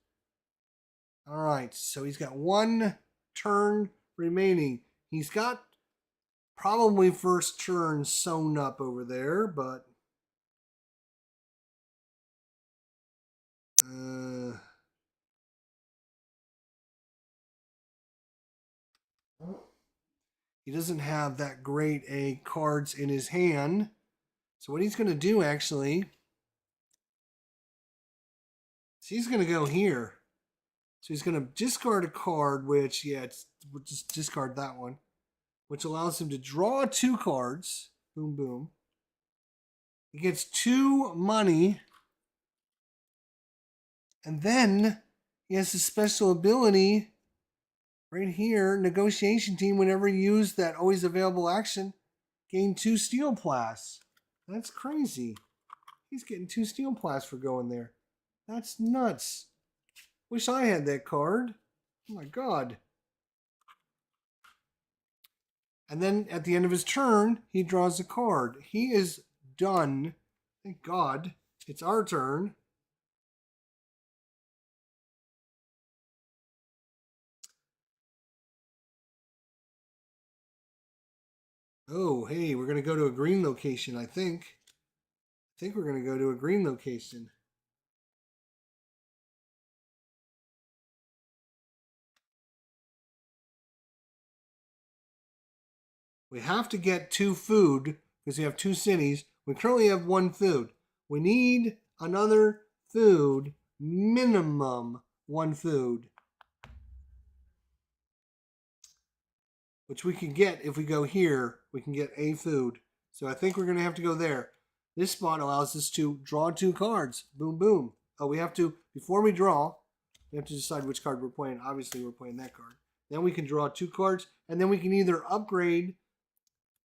All right, so he's got 1 turn remaining. He's got probably first turn sewn up over there, but he doesn't have that great a cards in his hand. So what he's going to do, actually, So he's going to go here. So he's going to discard a card, which, yeah, we'll just discard that one, which allows him to draw 2 cards. Boom, boom. He gets 2 money. And then he has a special ability right here, negotiation team. Whenever you use that always available action, gain 2 steel plasts. That's crazy. He's getting 2 steel plasts for going there. That's nuts. Wish I had that card. Oh my god. And then at the end of his turn, he draws a card. He is done. Thank God. It's our turn. Oh, hey, we're going to go to a green location, I think. I think we're going to go to a green location. We have to get 2 food because we have 2 cities. We currently have 1 food. We need another food, minimum 1 food, which we can get if we go here. We can get a food. So I think we're going to have to go there. This spot allows us to draw 2 cards. Boom, boom. Oh, we have to, before we draw, we have to decide which card we're playing. Obviously, we're playing that card. Then we can draw 2 cards, and then we can either upgrade,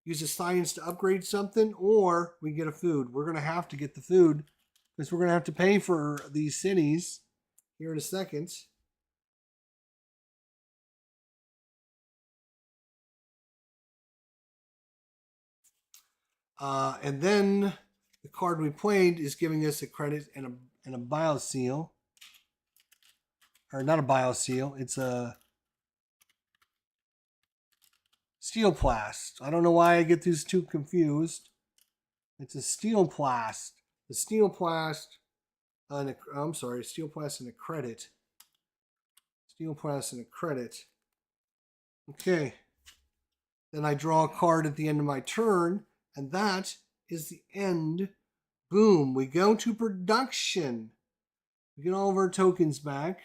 use a science to upgrade something, or we get a food. We're going to have to get the food because we're going to have to pay for these cities here in a second. And then the card we played is giving us a credit and a bioseal. Or not a bioseal, it's a steel plast. I don't know why I get these 2 confused. It's a steel plast. The steel plast, I'm sorry, steel plast and a credit. Steel plast and a credit. Okay. Then I draw a card at the end of my turn, and that is the end. Boom. We go to production. We get all of our tokens back.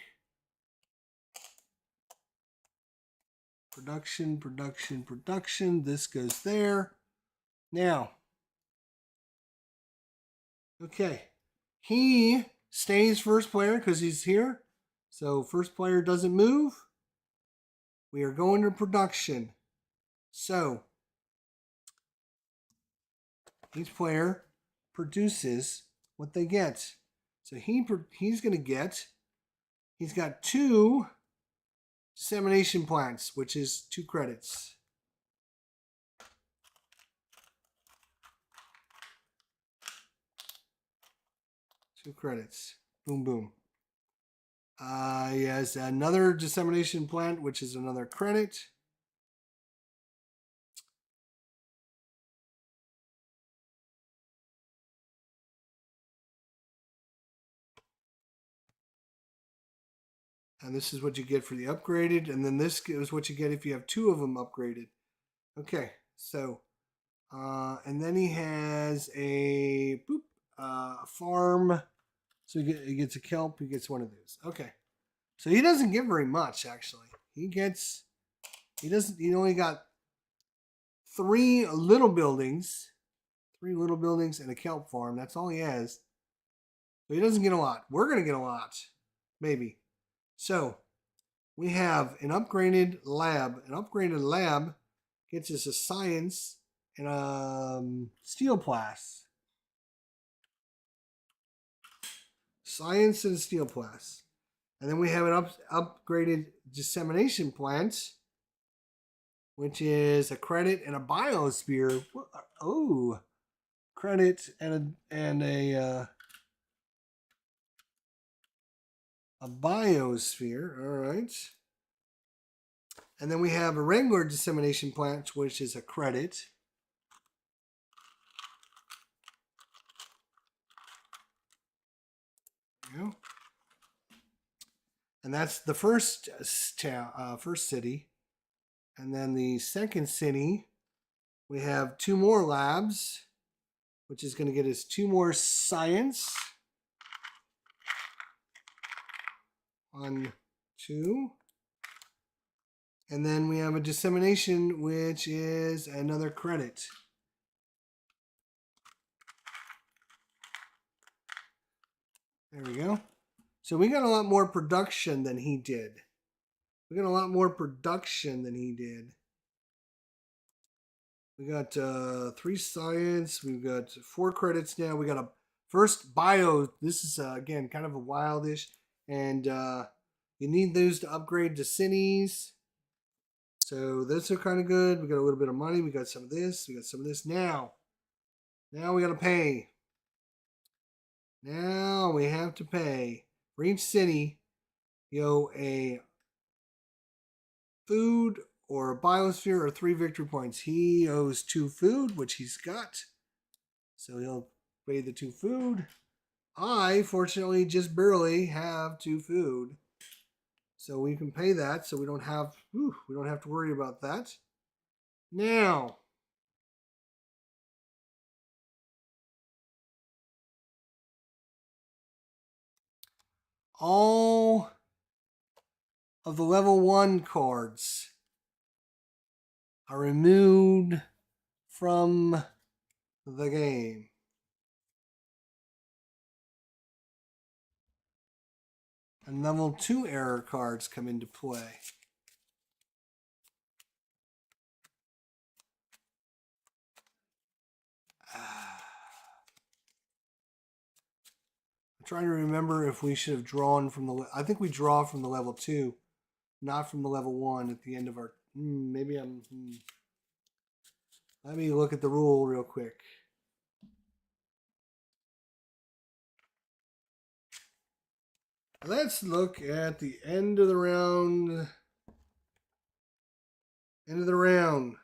Production, production, production. This goes there. Now, okay. He stays first player because he's here. So first player doesn't move. We are going to production. So each player produces what they get. So he's going to get, he's got 2 dissemination plants, which is 2 credits. Two credits. Boom, boom. He has another dissemination plant, which is another credit. And this is what you get for the upgraded. And then this is what you get if you have 2 of them upgraded. Okay, so, and then he has a farm. So he gets a kelp. He gets one of those. Okay, so he doesn't get very much actually. He only got 3 little buildings, and a kelp farm. That's all he has. So he doesn't get a lot. We're gonna get a lot, maybe. So we have an upgraded lab. An upgraded lab gets us a science and a steel plast. Science and steel plast. And then we have an upgraded dissemination plant, which is a credit and a biosphere. Oh, credit and a biosphere. All right. And then we have a regular dissemination plant, which is a credit. And that's the first city. And then the second city, we have 2 more labs, which is going to get us 2 more science. 1, 2. And then we have a dissemination, which is another credit. There we go. So we got a lot more production than he did. We got a lot more production than he did. We got 3 science. We've got 4 credits now. We got a first bio. This is, again, kind of a wildish. And you need those to upgrade to cities. So those are kind of good. We got a little bit of money. We got some of this. We got some of this. Now we got to pay. Now we have to pay. For each city, a food or a biosphere or 3 victory points. He owes 2 food, which he's got. So he'll pay the 2 food. I, fortunately, just barely have 2 food. So we can pay that, so we don't have to worry about that. Now, all of the level 1 cards are removed from the game. And level 2 error cards come into play. I'm trying to remember if we should have drawn from the... I think we draw from the level 2, not from the level 1 at the end of our... maybe I'm... Let me look at the rule real quick. Let's look at the end of the round. End of the round.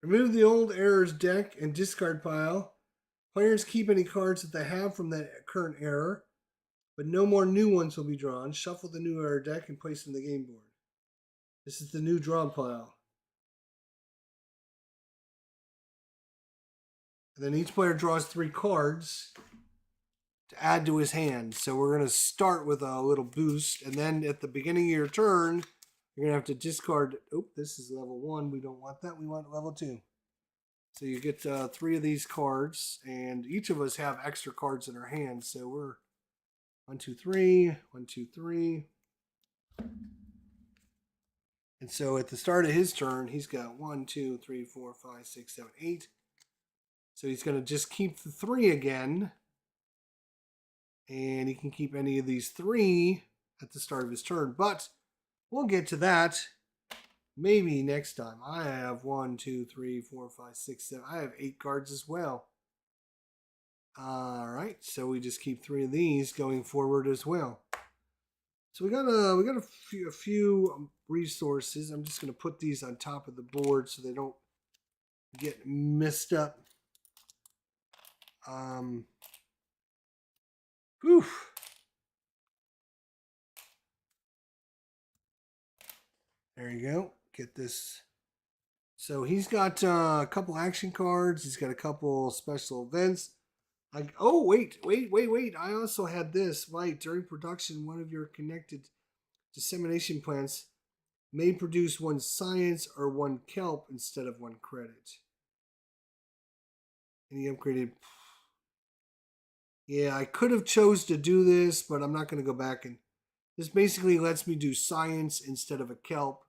Remove the old error's deck and discard pile. Players keep any cards that they have from that current error, but no more new ones will be drawn. Shuffle the new error deck and place it in the game board. This is the new draw pile. And then each player draws 3 cards to add to his hand. So we're going to start with a little boost, and then at the beginning of your turn, you're going to have to discard... Oh, this is level 1. We don't want that. We want level 2. So you get 3 of these cards, and each of us have extra cards in our hands. So we're 1, 2, 3, 1, 2, 3. And so at the start of his turn, he's got 1, 2, 3, 4, 5, 6, 7, 8. So he's going to just keep the 3 again. And he can keep any of these 3 at the start of his turn. But we'll get to that maybe next time. I have 1, 2, 3, 4, 5, 6, 7. I have 8 cards as well. All right, so we just keep 3 of these going forward as well. So we got a few resources. I'm just going to put these on top of the board so they don't get messed up. Whew. There you go. Get this. So he's got a couple action cards. He's got a couple special events. Oh, wait. I also had this. Right. During production, one of your connected dissemination plants may produce 1 science or 1 kelp instead of 1 credit. Any upgraded... Yeah, I could have chose to do this, but I'm not going to go back. And this basically lets me do science instead of a kelp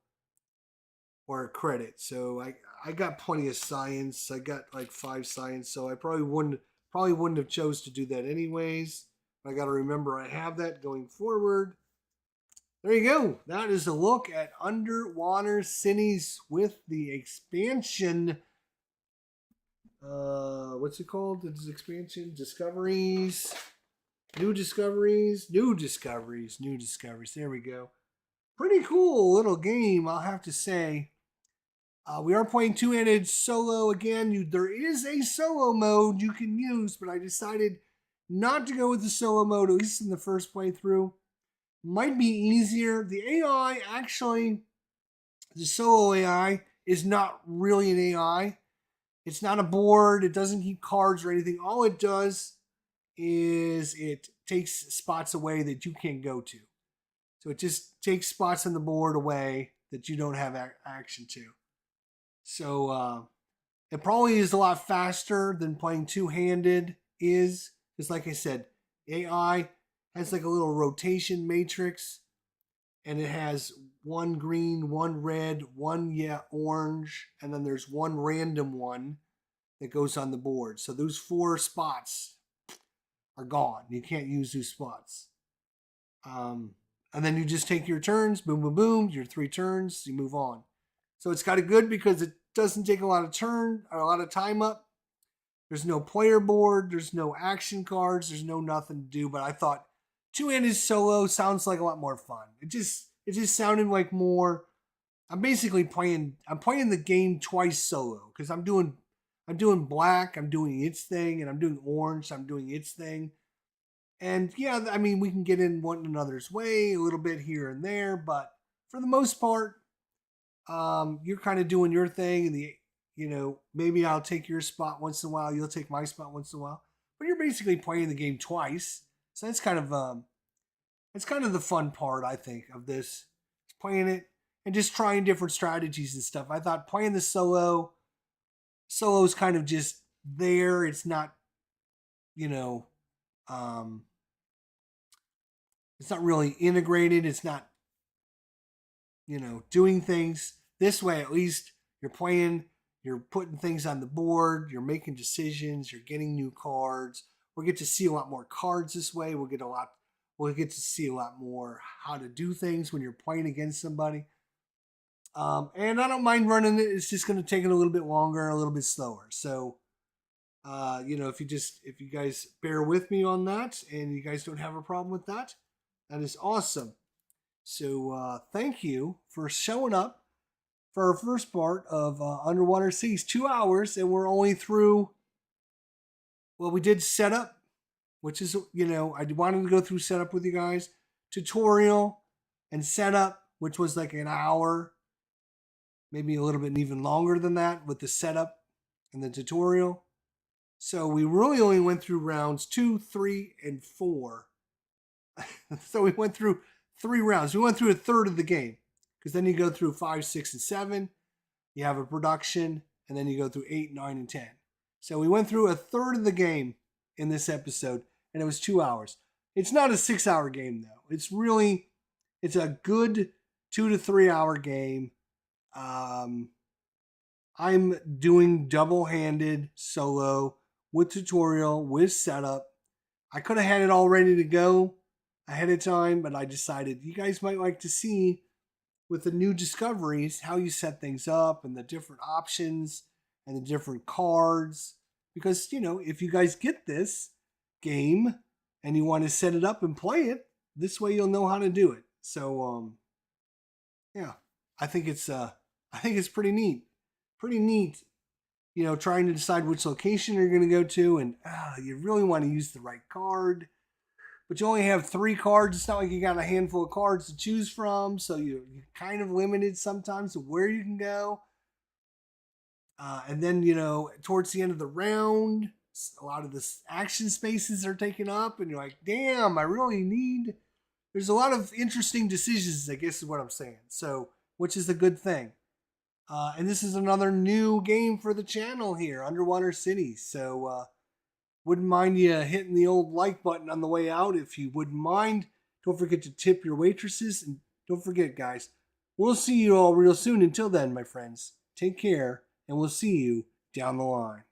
or a credit. So I got plenty of science. I got like 5 science, so I probably wouldn't have chose to do that anyways. I got to remember I have that going forward. There you go. That is a look at Underwater Cities with the expansion. What's it called? It's expansion Discoveries. New discoveries, new discoveries, new discoveries. There we go. Pretty cool little game, I'll have to say. We are playing two-handed solo again. There is a solo mode you can use, but I decided not to go with the solo mode, at least in the first playthrough. Might be easier. The AI actually, the solo AI is not really an AI. It's not a board. It doesn't keep cards or anything. All it does is it takes spots away that you can't go to. So it just takes spots on the board away that you don't have action to. So it probably is a lot faster than playing two-handed is. Because like I said, AI has like a little rotation matrix. And it has one green, one red, one orange. And then there's one random one that goes on the board. So those 4 spots are gone. You can't use those spots. And then you just take your turns. Boom, boom, boom. Your 3 turns. You move on. So it's got it good because it doesn't take a lot of time up. There's no player board. There's no action cards. There's no nothing to do. But I thought two-handed solo sounds like a lot more fun. It just sounded like more. I'm playing the game twice solo because I'm doing black. I'm doing its thing, and I'm doing orange. I'm doing its thing. And yeah, I mean, we can get in one another's way a little bit here and there, but for the most part, you're kind of doing your thing, and maybe I'll take your spot once in a while, you'll take my spot once in a while, but you're basically playing the game twice. So that's kind of the fun part, I think, of this, playing it and just trying different strategies and stuff. I thought playing the solo is kind of just there. It's not, it's not really integrated. It's not, doing things this way. At least you're playing, you're putting things on the board, you're making decisions, you're getting new cards. We'll get to see a lot more cards this way. We'll get to see a lot more how to do things when you're playing against somebody. And I don't mind running it. It's just going to take it a little bit longer and a little bit slower. So, if you guys bear with me on that and you guys don't have a problem with that, that is awesome. So thank you for showing up for our first part of Underwater Cities. 2 hours, and we're only through. Well, we did setup, which is, I wanted to go through setup with you guys. Tutorial and setup, which was like an hour, maybe a little bit even longer than that with the setup and the tutorial. So we really only went through rounds 2, 3, and 4. So we went through 3 rounds. We went through a third of the game because then you go through 5, 6, and 7. You have a production, and then you go through 8, 9, and 10. So we went through a third of the game in this episode, and it was 2 hours. It's not a 6-hour game though. It's a good 2 to 3 hour game. I'm doing double-handed solo with tutorial, with setup. I could have had it all ready to go ahead of time, but I decided you guys might like to see with the new discoveries how you set things up and the different options and the different cards. Because, if you guys get this game and you want to set it up and play it, this way you'll know how to do it. So, yeah, I think it's pretty neat. Pretty neat, trying to decide which location you're going to go to, and you really want to use the right card. But you only have 3 cards. It's not like you got a handful of cards to choose from, so you're kind of limited sometimes to where you can go. And then, towards the end of the round, a lot of the action spaces are taken up, and you're like, damn, there's a lot of interesting decisions, I guess is what I'm saying. So, which is a good thing. And this is another new game for the channel here, Underwater Cities. So, wouldn't mind you hitting the old like button on the way out if you wouldn't mind. Don't forget to tip your waitresses. And don't forget, guys, we'll see you all real soon. Until then, my friends, take care, and we'll see you down the line.